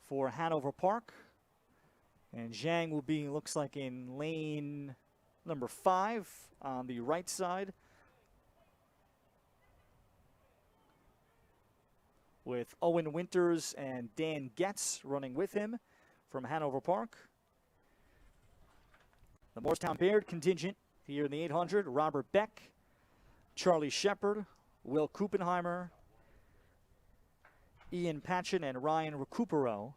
for Hanover Park. And Zhang will be, looks like, in lane number 5 on the right side, with Owen Winters and Dan Getz running with him from Hanover Park. The Morristown-Beard contingent here in the 800, Robert Beck, Charlie Shepard, Will Kuppenheimer, Ian Patchen, and Ryan Recupero.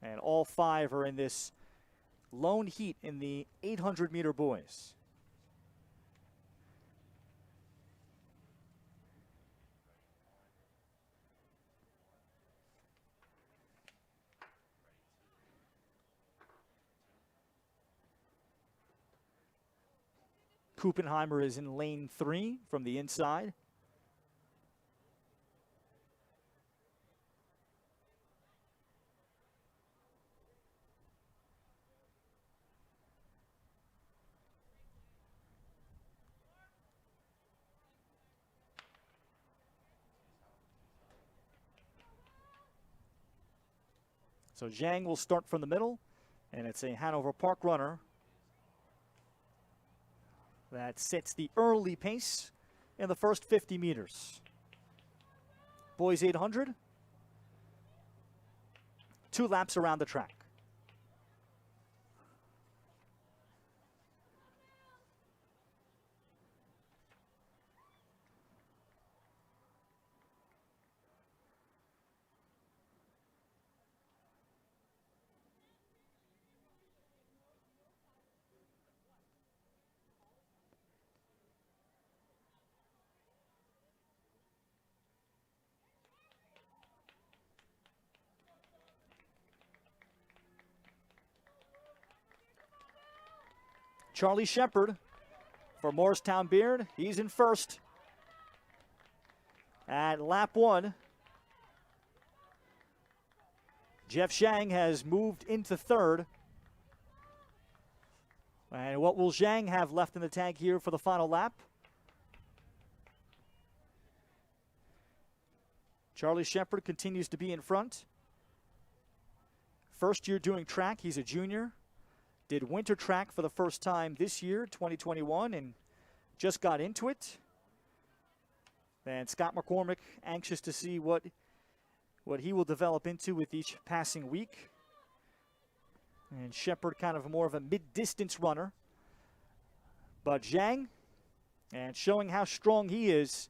And all 5 are in this lone heat in the 800-meter boys. Kuppenheimer is in lane 3 from the inside. So Zhang will start from the middle, and it's a Hanover Park runner that sets the early pace in the first 50 meters. Boys 800, 2 laps around the track. Charlie Shepard for Morristown-Beard. He's in first at lap 1. Jeff Zhang has moved into third. And what will Zhang have left in the tank here for the final lap? Charlie Shepard continues to be in front. First year doing track, he's a junior. did winter track for the first time this year, 2021, and just got into it. And Scott McCormick anxious to see what he will develop into with each passing week. And Shepard kind of more of a mid-distance runner. But Zhang, and showing how strong he is.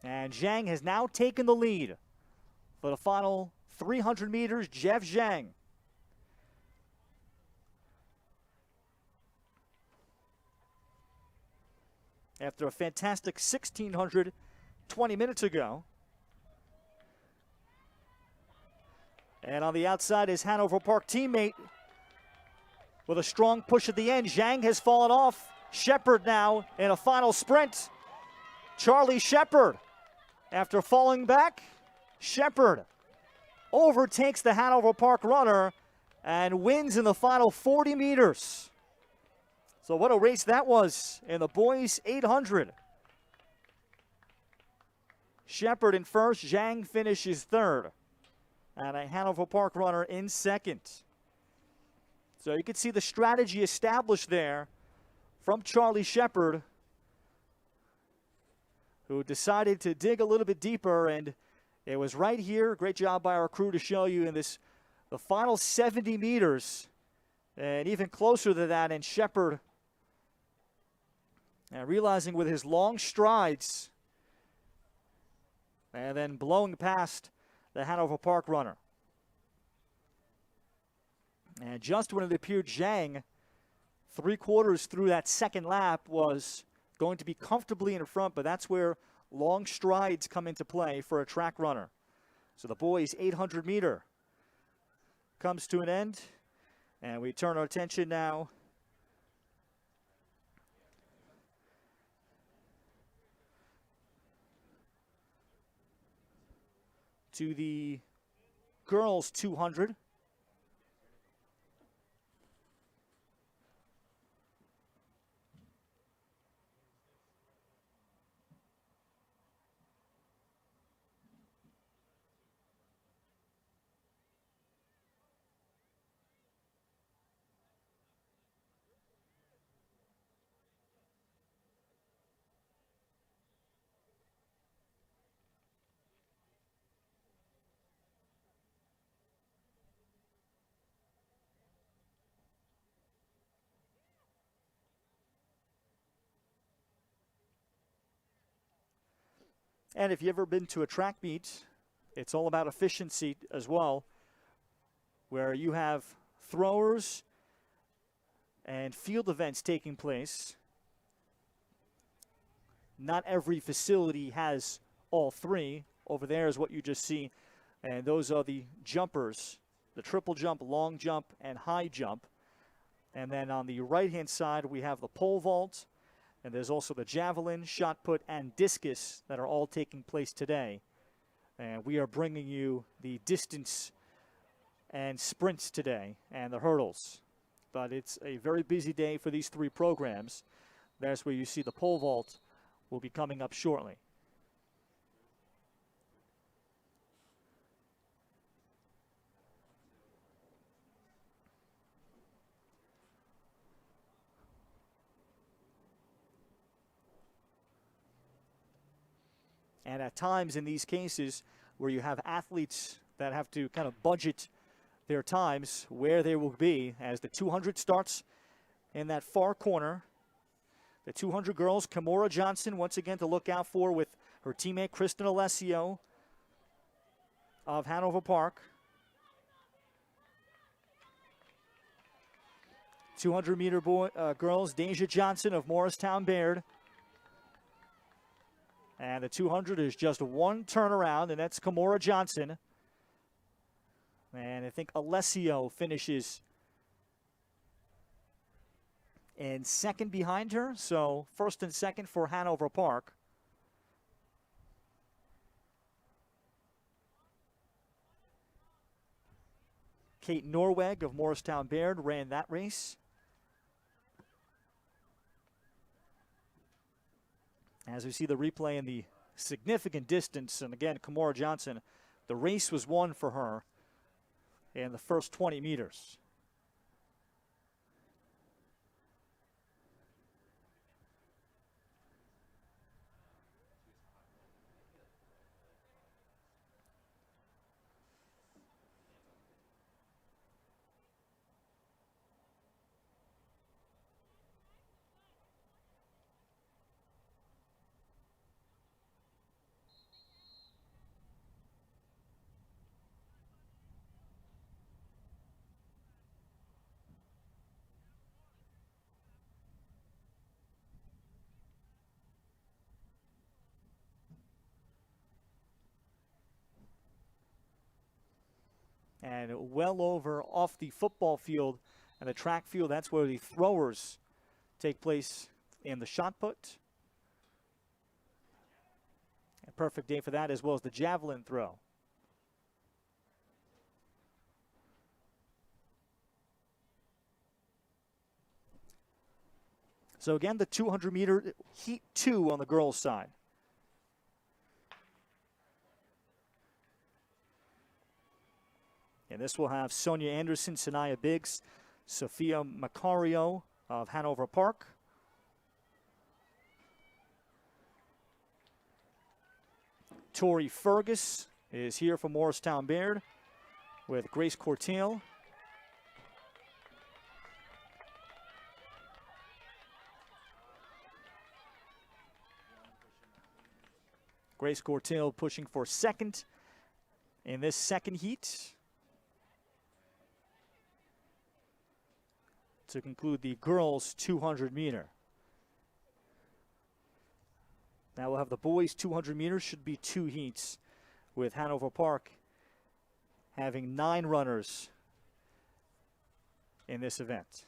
And Zhang has now taken the lead for the final 300 meters. Jeff Zhang. After a fantastic 1,600 20 minutes ago. And on the outside is Hanover Park teammate with a strong push at the end. Zhang has fallen off. Shepard now in a final sprint. Charlie Shepard, after falling back, Shepard overtakes the Hanover Park runner and wins in the final 40 meters. So what a race that was in the boys 800. Shepard in first, Zhang finishes third, and a Hanover Park runner in second. So you can see the strategy established there from Charlie Shepard, who decided to dig a little bit deeper, and it was right here. Great job by our crew to show you in this, the final 70 meters, and even closer to that, and Shepard, and realizing with his long strides, and then blowing past the Hanover Park runner. And just when it appeared Zhang, 3/4 through that second lap, was going to be comfortably in front, but that's where long strides come into play for a track runner. So the boys' 800 meter comes to an end, and we turn our attention now to the girls' 200. And if you've ever been to a track meet, it's all about efficiency as well, where you have throwers and field events taking place. Not every facility has all three. Over there is what you just see, and those are the jumpers, the triple jump, long jump, and high jump. And then on the right-hand side, we have the pole vault, and there's also the javelin, shot put, and discus that are all taking place today. And we are bringing you the distance and sprints today and the hurdles. But it's a very busy day for these three programs. That's where you see the pole vault will be coming up shortly. And at times in these cases where you have athletes that have to kind of budget their times where they will be as the 200 starts in that far corner. The 200 girls, Kimora Johnson once again to look out for with her teammate Kristen Alessio of Hanover Park. 200 meter girls, Deja Johnson of Morristown-Beard. And the 200 is just one turnaround, and that's Kimora Johnson. And I think Alessio finishes in second behind her. So first and second for Hanover Park. Kate Norweg of Morristown-Beard ran that race. As we see the replay in the significant distance, and again, Kimora Johnson, the race was won for her in the first 20 meters. and well over off the football field and the track field. That's where the throwers take place in the shot put. A perfect day for that, as well as the javelin throw. So again, the 200-meter heat 2 on the girls' side. And this will have Sonia Anderson, Sanaya Biggs, Sophia Macario of Hanover Park. Tori Fergus is here from Morristown-Beard with Grace Cortale. Grace Cortale pushing for second in this second heat to conclude the girls' 200-meter. Now we'll have the boys' 200 meters, should be 2 heats, with Hanover Park having 9 runners in this event.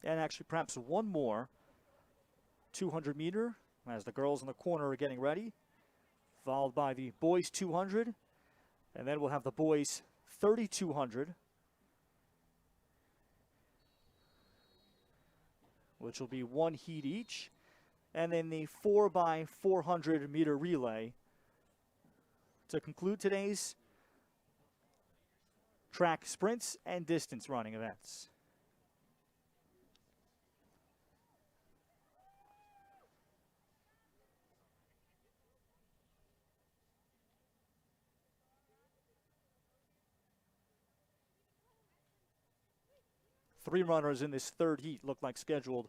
And actually perhaps one more 200 meter as the girls in the corner are getting ready, followed by the boys 200, and then we'll have the boys 3200, which will be 1 heat each, and then the 4x400 meter relay to conclude today's track sprints and distance running events. Three runners in this third heat look like scheduled.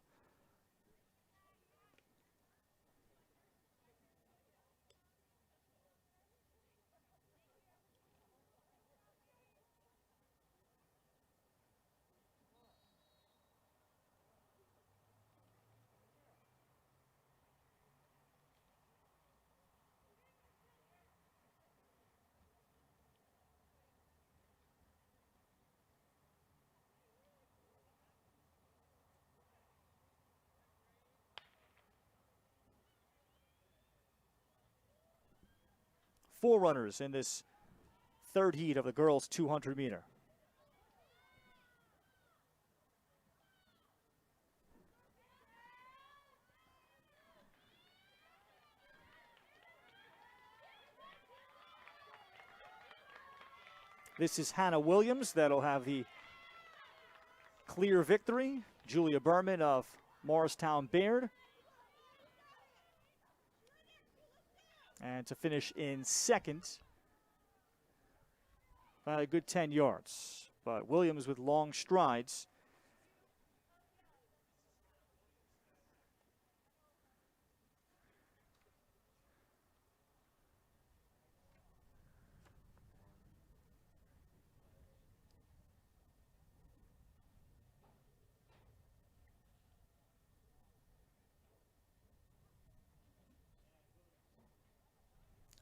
Four runners in this third heat of the girls' 200 meter. This is Hannah Williams that'll have the clear victory. Julia Berman of Morristown-Beard. And to finish in second by a good 10 yards. But Williams with long strides.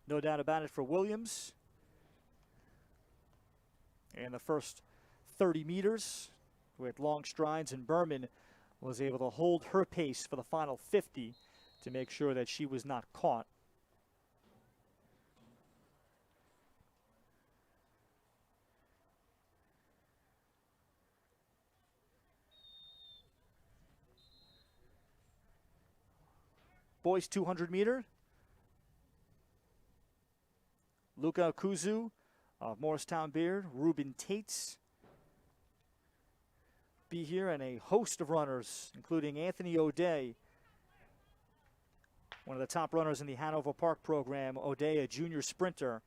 No doubt about it for Williams. And the first 30 meters with long strides, and Berman was able to hold her pace for the final 50 to make sure that she was not caught. Boys 200 meter. Luca Kuzu of Morristown-Beard, Ruben Tates be here, and a host of runners, including Anthony O'Day, one of the top runners in the Hanover Park program. O'Day, a junior sprinter.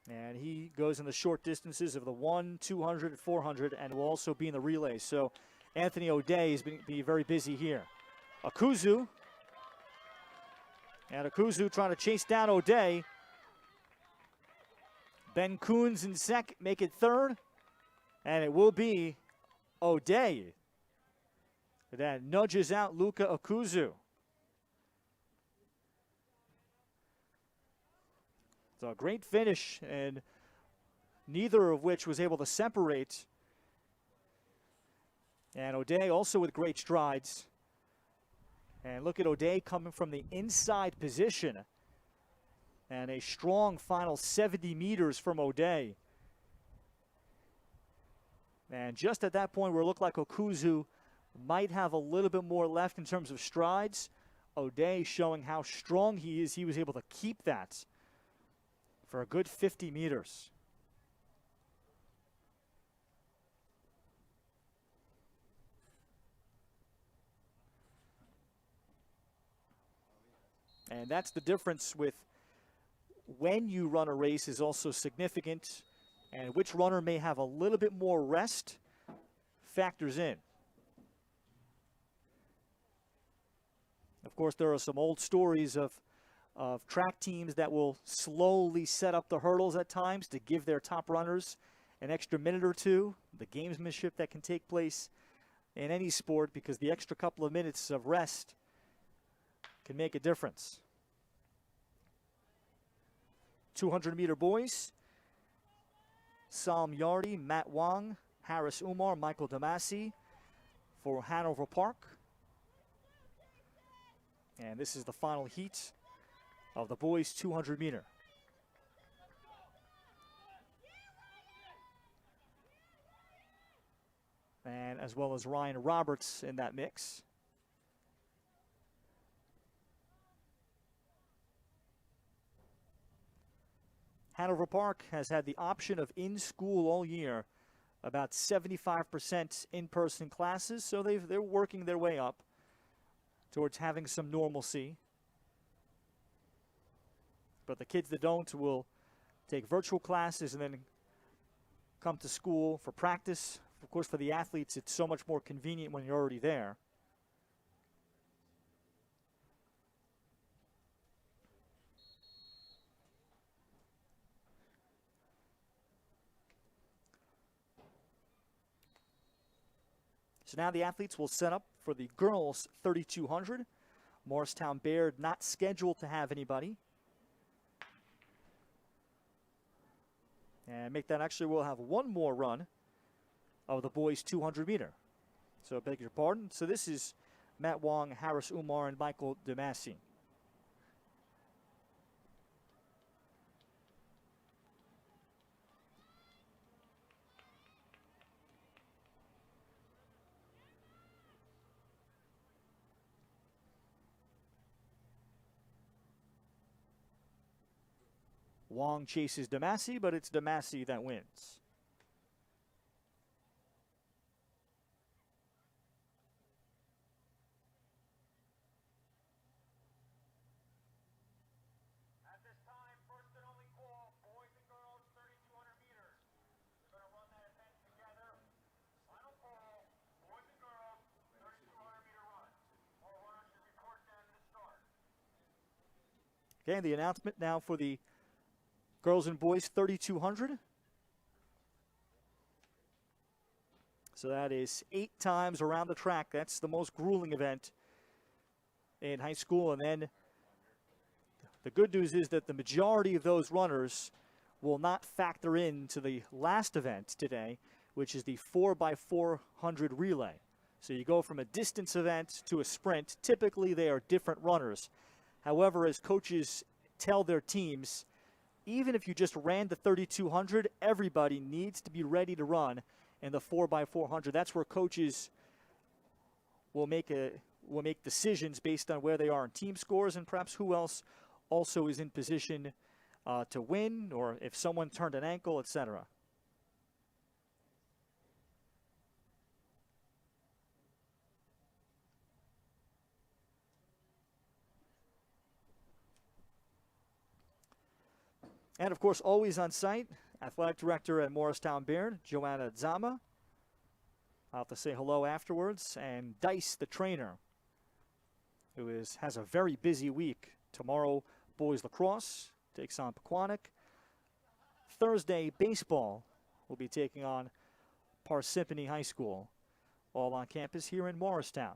And he goes in the short distances of the 1, 200, 400, and will also be in the relay. So Anthony O'Day is going to be very busy here. Akuzu And Akuzu trying to chase down O'Day. Ben Coons in second, make it third. And it will be O'Day that nudges out Luka Akuzu. So a great finish, and neither of which was able to separate. And O'Day also with great strides. And look at O'Day coming from the inside position. And a strong final 70 meters from O'Day. And just at that point where it looked like Okuzu might have a little bit more left in terms of strides, O'Day showing how strong he is. He was able to keep that for a good 50 meters. And that's the difference with when you run a race is also significant, and which runner may have a little bit more rest factors in. Of course, there are some old stories of track teams that will slowly set up the hurdles at times to give their top runners an extra minute or two. The gamesmanship that can take place in any sport, because the extra couple of minutes of rest can make a difference. 200-meter boys. Sam Yardi, Matt Wang, Harris Umar, Michael Damasi for Hanover Park. And this is the final heat of the boys 200-meter. And as well as Ryan Roberts in that mix. Hanover Park has had the option of in-school all year, about 75% in-person classes, so they're working their way up towards having some normalcy. But the kids that don't will take virtual classes and then come to school for practice. Of course, for the athletes, it's so much more convenient when you're already there. So now the athletes will set up for the girls 3,200. Morristown-Beard not scheduled to have anybody. And make that actually, we'll have one more run of the boys 200-meter. So beg your pardon. So this is Matt Wong, Harris Umar, and Michael Damasi. Wong chases Damasi, but it's Damasi that wins. At this time, first and only call, boys and girls, 3,200 meters. We're going to run that event together. Final call, boys and girls, 3,200-meter run. All runners should report down to the start. Okay, the announcement now for the girls and boys 3,200. So that is 8 times around the track. That's the most grueling event in high school. And then the good news is that the majority of those runners will not factor into the last event today, which is the 4x400 relay. So you go from a distance event to a sprint. Typically, they are different runners. However, as coaches tell their teams, even if you just ran the 3,200, everybody needs to be ready to run in the 4x400. That's where coaches will make decisions based on where they are in team scores and perhaps who else also is in position to win, or if someone turned an ankle, etc. And, of course, always on site, athletic director at Morristown-Beard, Joanna Zama. I'll have to say hello afterwards. And Dice, the trainer, who has a very busy week Tomorrow, boys lacrosse takes on Pequannock. Thursday, baseball will be taking on Parsippany High School, all on campus here in Morristown.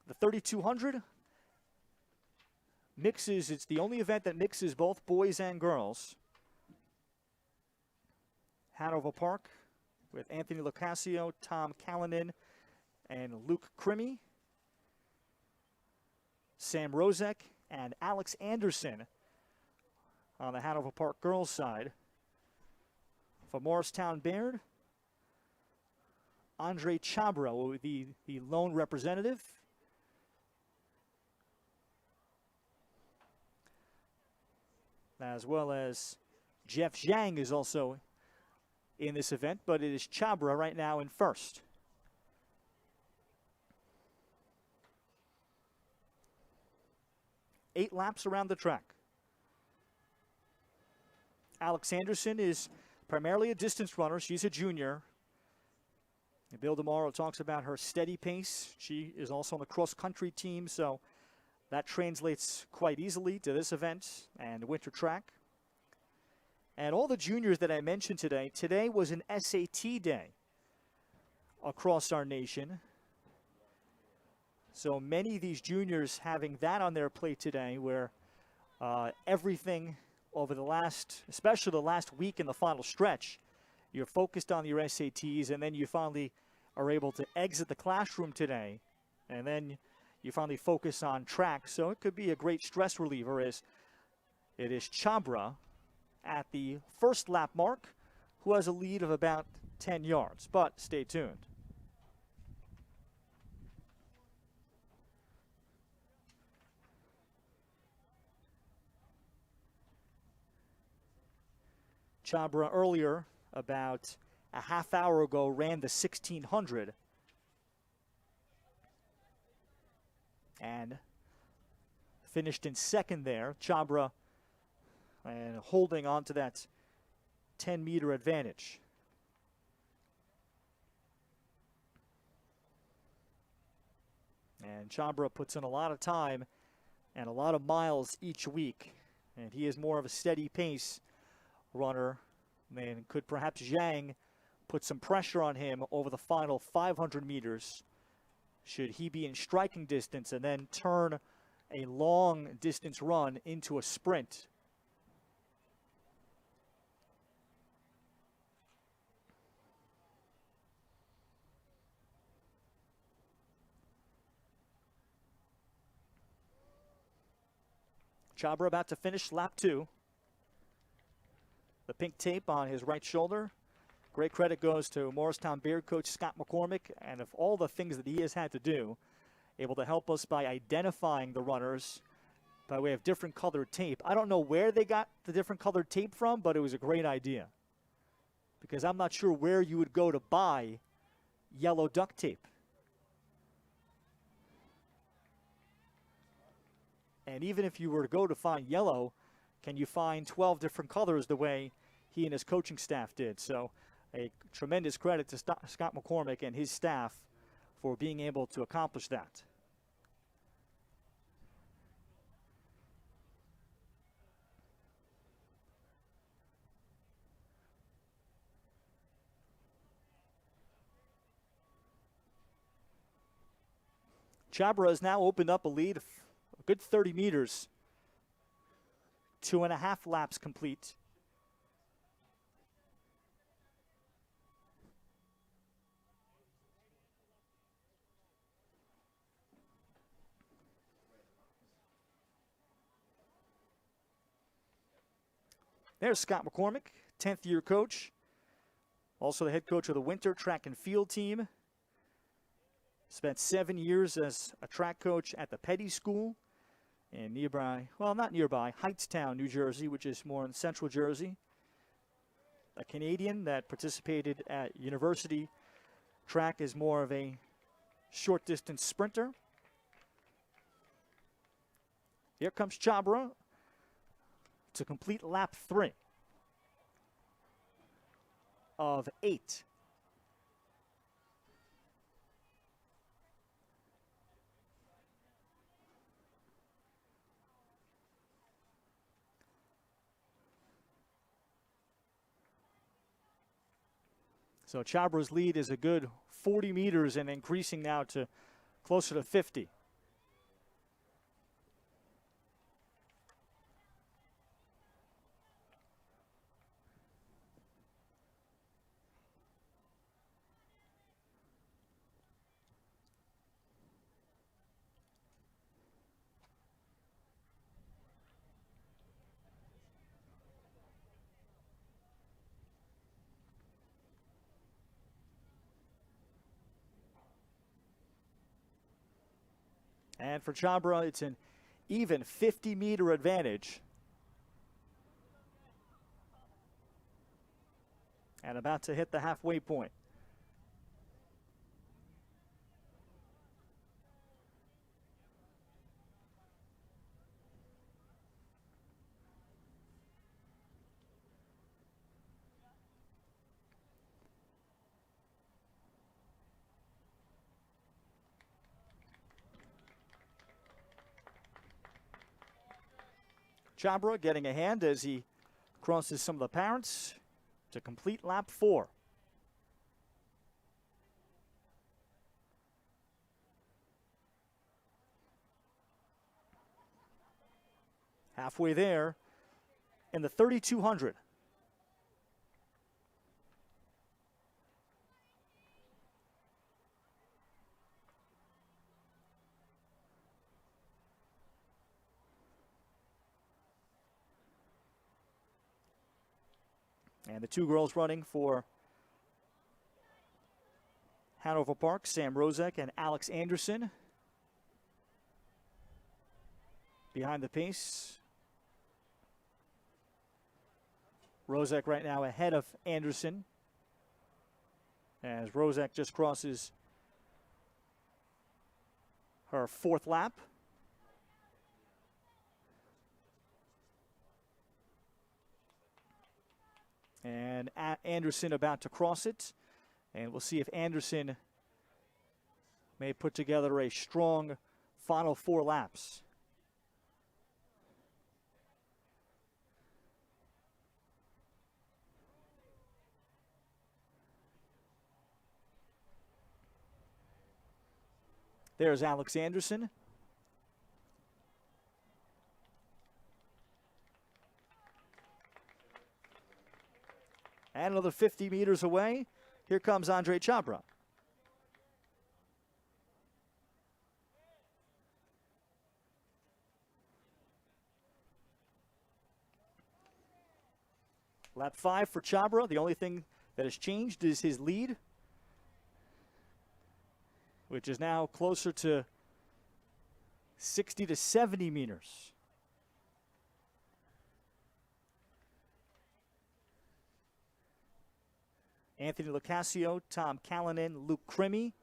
The 3200 mixes, it's the only event that mixes both boys and girls. Hanover Park with Anthony Locascio, Tom Callanan, and Luke Crimmy. Sam Rozek and Alex Anderson on the Hanover Park girls' side. For Morristown-Beard, Andre Chabra will be the lone representative. As well as Jeff Zhang is also in this event, but it is Chabra right now in first. Eight laps around the track. Alex Anderson is primarily a distance runner. She's a junior. And Bill DeMauro talks about her steady pace. She is also on the cross-country team, so that translates quite easily to this event and winter track. And all the juniors that I mentioned today was an SAT day across our nation. So many of these juniors having that on their plate today, where everything over the last, especially the last week in the final stretch, you're focused on your SATs, and then you finally are able to exit the classroom today, and then you finally focus on track. So it could be a great stress reliever, as it is Chabra at the first lap mark, who has a lead of about 10 yards, but stay tuned. Chabra earlier, about a half hour ago, ran the 1600 and finished in second there. Chabra and holding on to that 10-meter advantage. And Chabra puts in a lot of time and a lot of miles each week, and he is more of a steady pace runner. And could perhaps Zhang put some pressure on him over the final 500 meters should he be in striking distance and then turn a long distance run into a sprint. Chabra about to finish lap 2. The pink tape on his right shoulder. Great credit goes to Morristown-Beard coach Scott McCormick, and of all the things that he has had to do, able to help us by identifying the runners by way of different colored tape. I don't know where they got the different colored tape from, but it was a great idea, because I'm not sure where you would go to buy yellow duct tape. And even if you were to go to find yellow, can you find 12 different colors the way he and his coaching staff did? So a tremendous credit to Scott McCormick and his staff for being able to accomplish that. Chabra has now opened up a lead of a good 30 meters. 2.5 laps complete. There's Scott McCormick, 10th year coach, also the head coach of the winter track and field team. Spent 7 years as a track coach at the Petty School in nearby, well, not nearby, Hightstown, New Jersey, which is more in central Jersey. A Canadian that participated at university track is more of a short distance sprinter. Here comes Chabra to complete lap 3 of 8. So Chabra's lead is a good 40 meters and increasing now to closer to 50. And for Chabra, it's an even 50-meter advantage. And about to hit the halfway point. Chabra getting a hand as he crosses some of the parents to complete lap 4. Halfway there in the 3,200. And the two girls running for Hanover Park, Sam Rozek and Alex Anderson. Behind the pace. Rozek right now ahead of Anderson as Rozek just crosses her 4th lap. And Anderson about to cross it. And we'll see if Anderson may put together a strong final 4 laps. There's Alex Anderson. And another 50 meters away, here comes Andre Chabra. Lap 5 for Chabra. The only thing that has changed is his lead, which is now closer to 60 to 70 meters. Anthony Locascio, Tom Callanan, Luke Crimmy.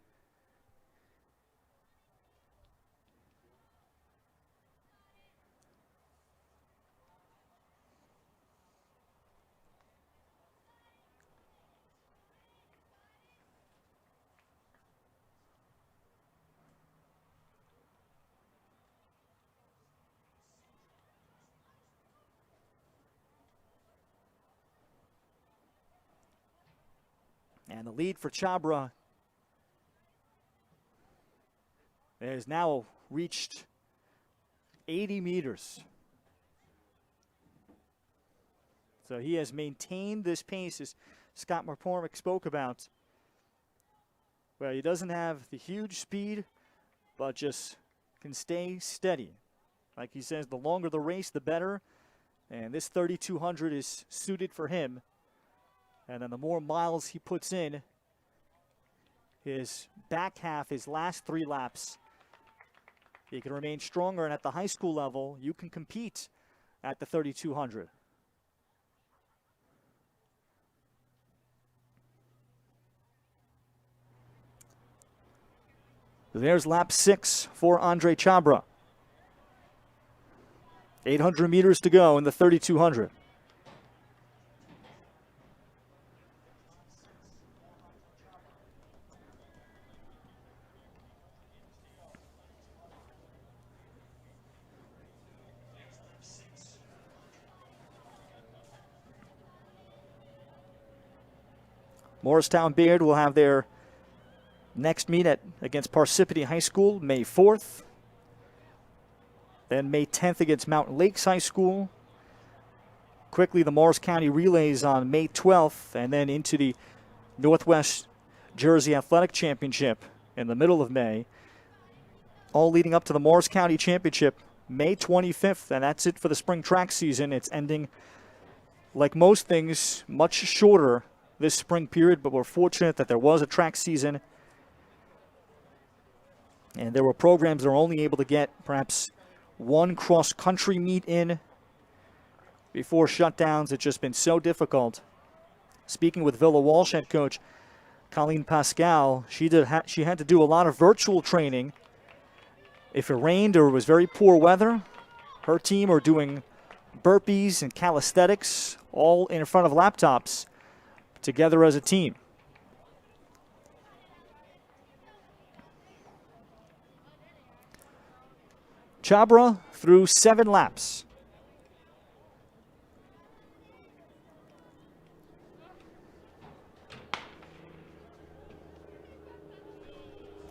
And the lead for Chabra has now reached 80 meters. So he has maintained this pace, as Scott McCormick spoke about. Well, he doesn't have the huge speed, but just can stay steady. Like he says, the longer the race, the better. And this 3,200 is suited for him. And then the more miles he puts in, his back half, his last 3 laps, he can remain stronger. And at the high school level, you can compete at the 3,200. There's lap 6 for Andre Chabra. 800 meters to go in the 3,200. Morristown-Beard will have their next meet against Parsippany High School May 4th. Then May 10th against Mountain Lakes High School. Quickly, the Morris County Relays on May 12th, and then into the Northwest Jersey Athletic Championship in the middle of May. All leading up to the Morris County Championship May 25th, and that's it for the spring track season. It's ending, like most things, much shorter this spring period, but we're fortunate that there was a track season, and there were programs that were only able to get perhaps one cross-country meet in before shutdowns. It's just been so difficult. Speaking with Villa Walsh head coach Colleen Pascal, she had to do a lot of virtual training. If it rained or it was very poor weather, her team are doing burpees and calisthenics all in front of laptops together as a team. Chabra through 7 laps.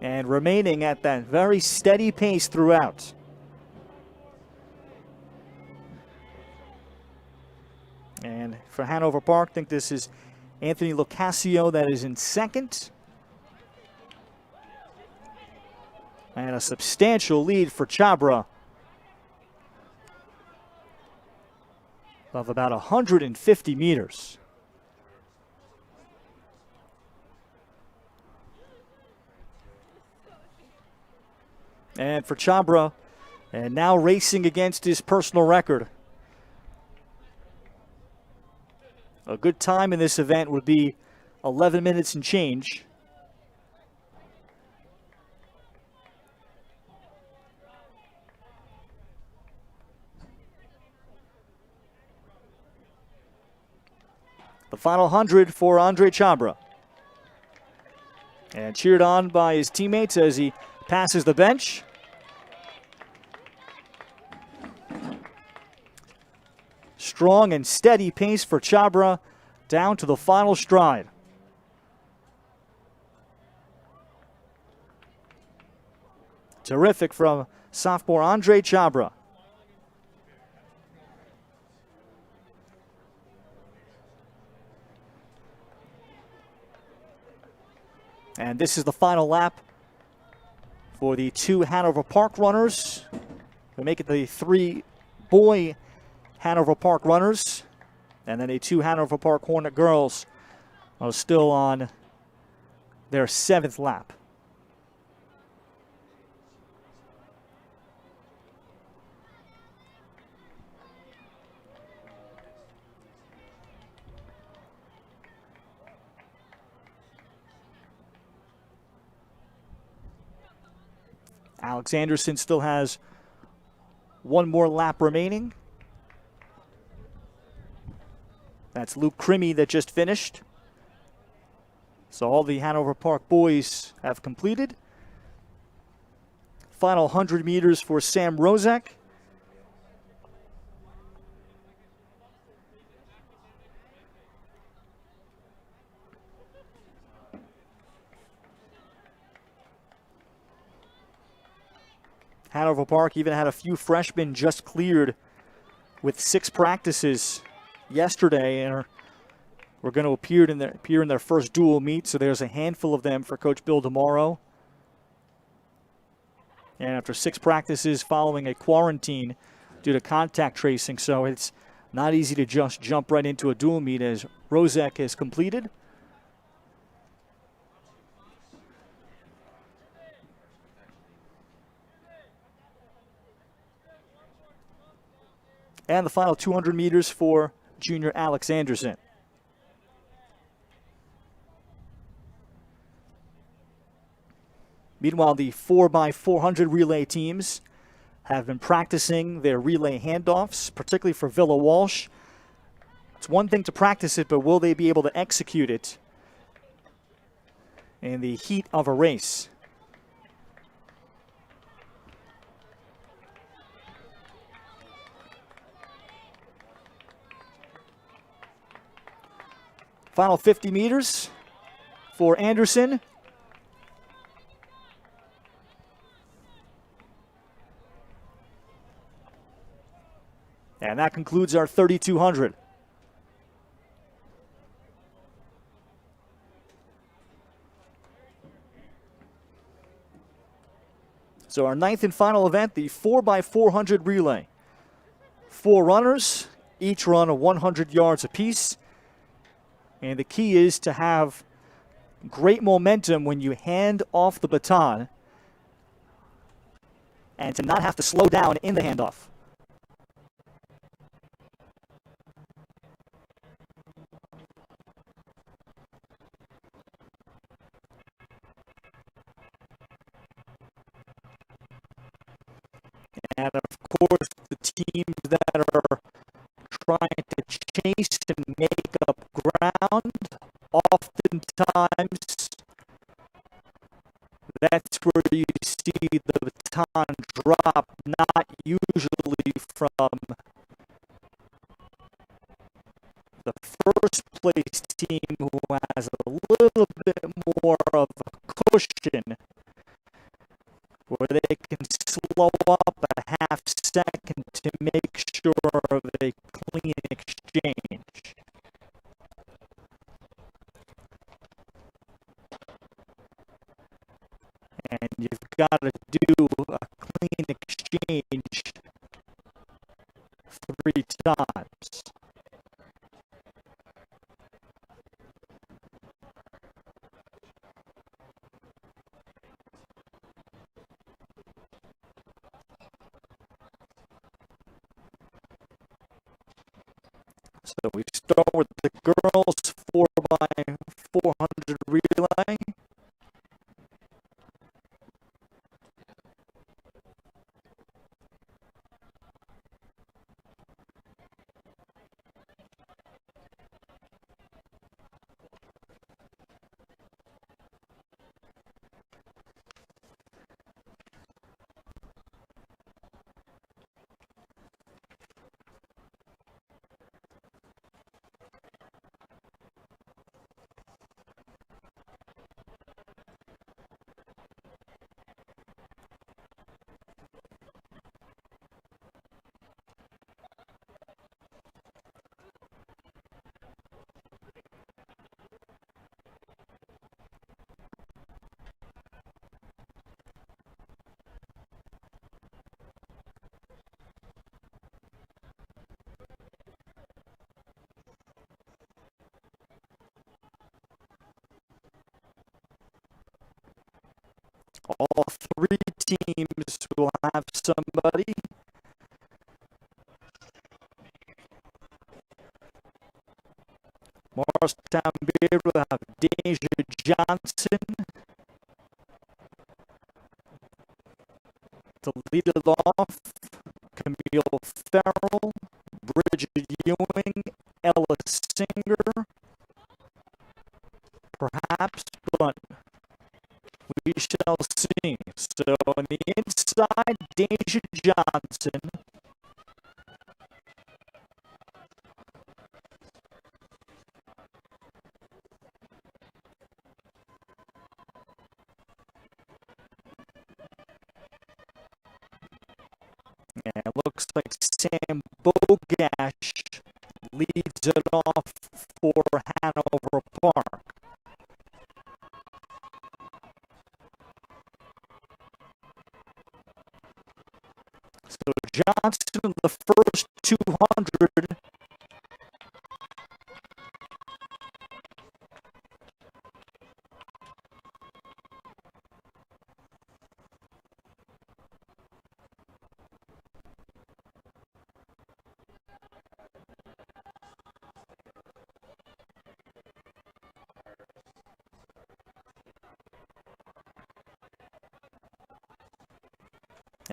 And remaining at that very steady pace throughout. And for Hanover Park, I think this is Anthony Locascio that is in second. And a substantial lead for Chabra of about 150 meters. And for Chabra, and now racing against his personal record. A good time in this event would be 11 minutes and change. The final 100 for Andre Chabra. And cheered on by his teammates as he passes the bench. Strong and steady pace for Chabra down to the final stride. Terrific from sophomore Andre Chabra. And this is the final lap for the 2 Hanover Park runners. We make it the 3 boy Hanover Park runners. And then the 2 Hanover Park Hornet girls are still on their 7th lap. Alex Anderson still has 1 more lap remaining. That's Luke Crimmy that just finished. So all the Hanover Park boys have completed. Final 100 meters for Sam Rozek. Hanover Park even had a few freshmen just cleared with 6 practices yesterday, and we're going to appear in their first dual meet. So there's a handful of them for Coach Bill tomorrow. And after 6 practices following a quarantine due to contact tracing, so it's not easy to just jump right into a dual meet as Rozek has completed. And the final 200 meters for junior Alex Anderson. Meanwhile, the 4x400 relay teams have been practicing their relay handoffs, particularly for Villa Walsh. It's one thing to practice it, but will they be able to execute it in the heat of a race? Final 50 meters. for Anderson. And that concludes our 3,200. So our ninth and final event, the 4x400 relay. 4 runners, each run 100 yards apiece. And the key is to have great momentum when you hand off the baton and to not have to slow down in the handoff. And of course, the teams that are trying to chase and make up ground, oftentimes that's where you see the baton drop, not usually from the first place team who has a little bit more of a cushion where they can slow up a half second to make sure of a clean exchange. And you've got to do a clean exchange 3 times. So we start with the girls 4x400 relay. All 3 teams will have somebody. Morristown-Beard will have Deja Johnson to lead it off. Camille Farrell, Bridget Ewing, Ella Singer, perhaps, but we shall see. So on the inside, Deja Johnson. And it looks like Sam Bogash leads it off for Hanover Park. So Johnson, the first 200.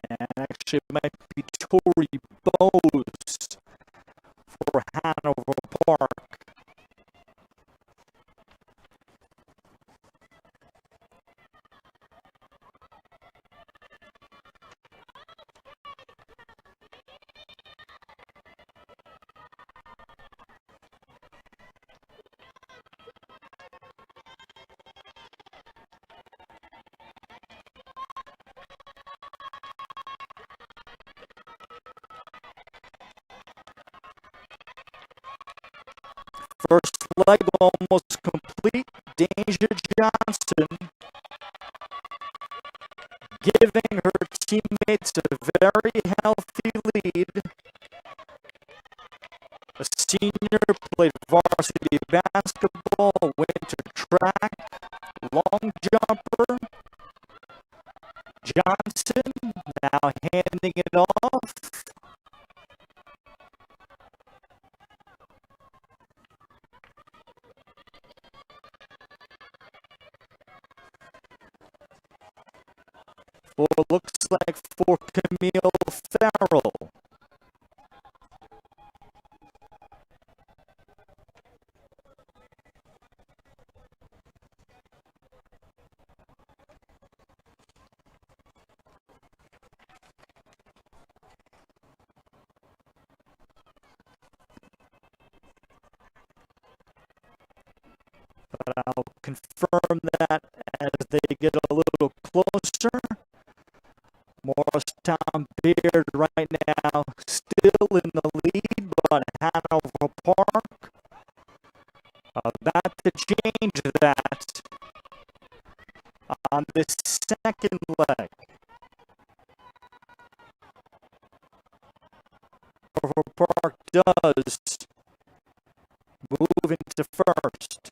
And actually it might be Tori Bowes for Hanover Park. First leg almost complete. Danger Johnson giving her teammates a very healthy lead. A senior, played varsity basketball, went to track, long jumper. Johnson now handing it off. Looks like for Camille Farrell. But I'll confirm that as they get a little closer. Morristown-Beard right now still in the lead, but Hanover Park about to change that on this second leg. Hanover Park does move into first.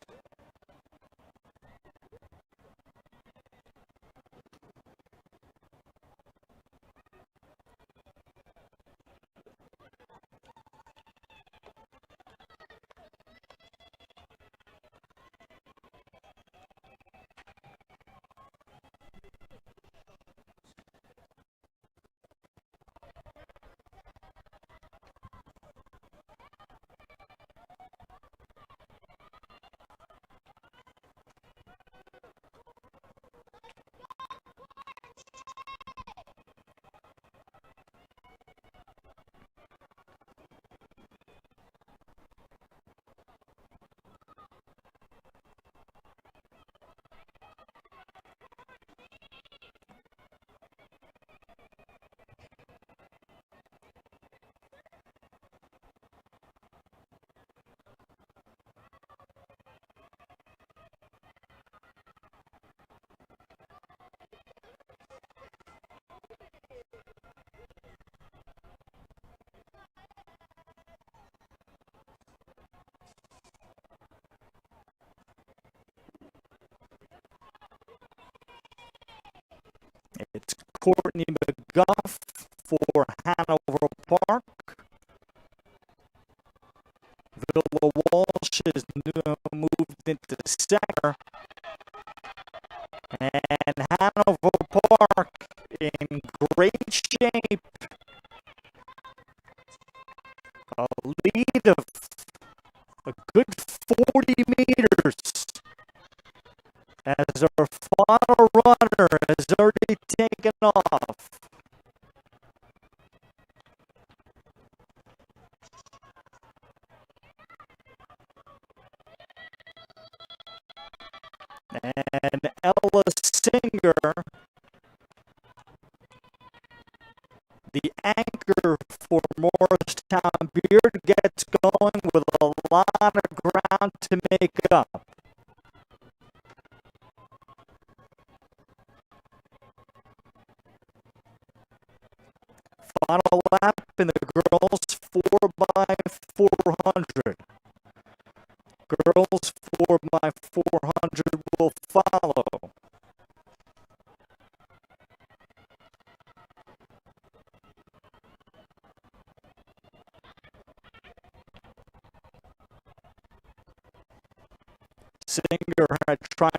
It's Courtney McGuff for Hanover Park. Villa Walsh is moved into center. And Hanover Park in great shape. A lead of a good 40 meters. As our final runner has already taken off. And Ella Singer, the anchor for Morristown-Beard, gets going with a lot of ground to make up. Final lap in the girls 4x400. Girls 4x400 will follow. Singer had tried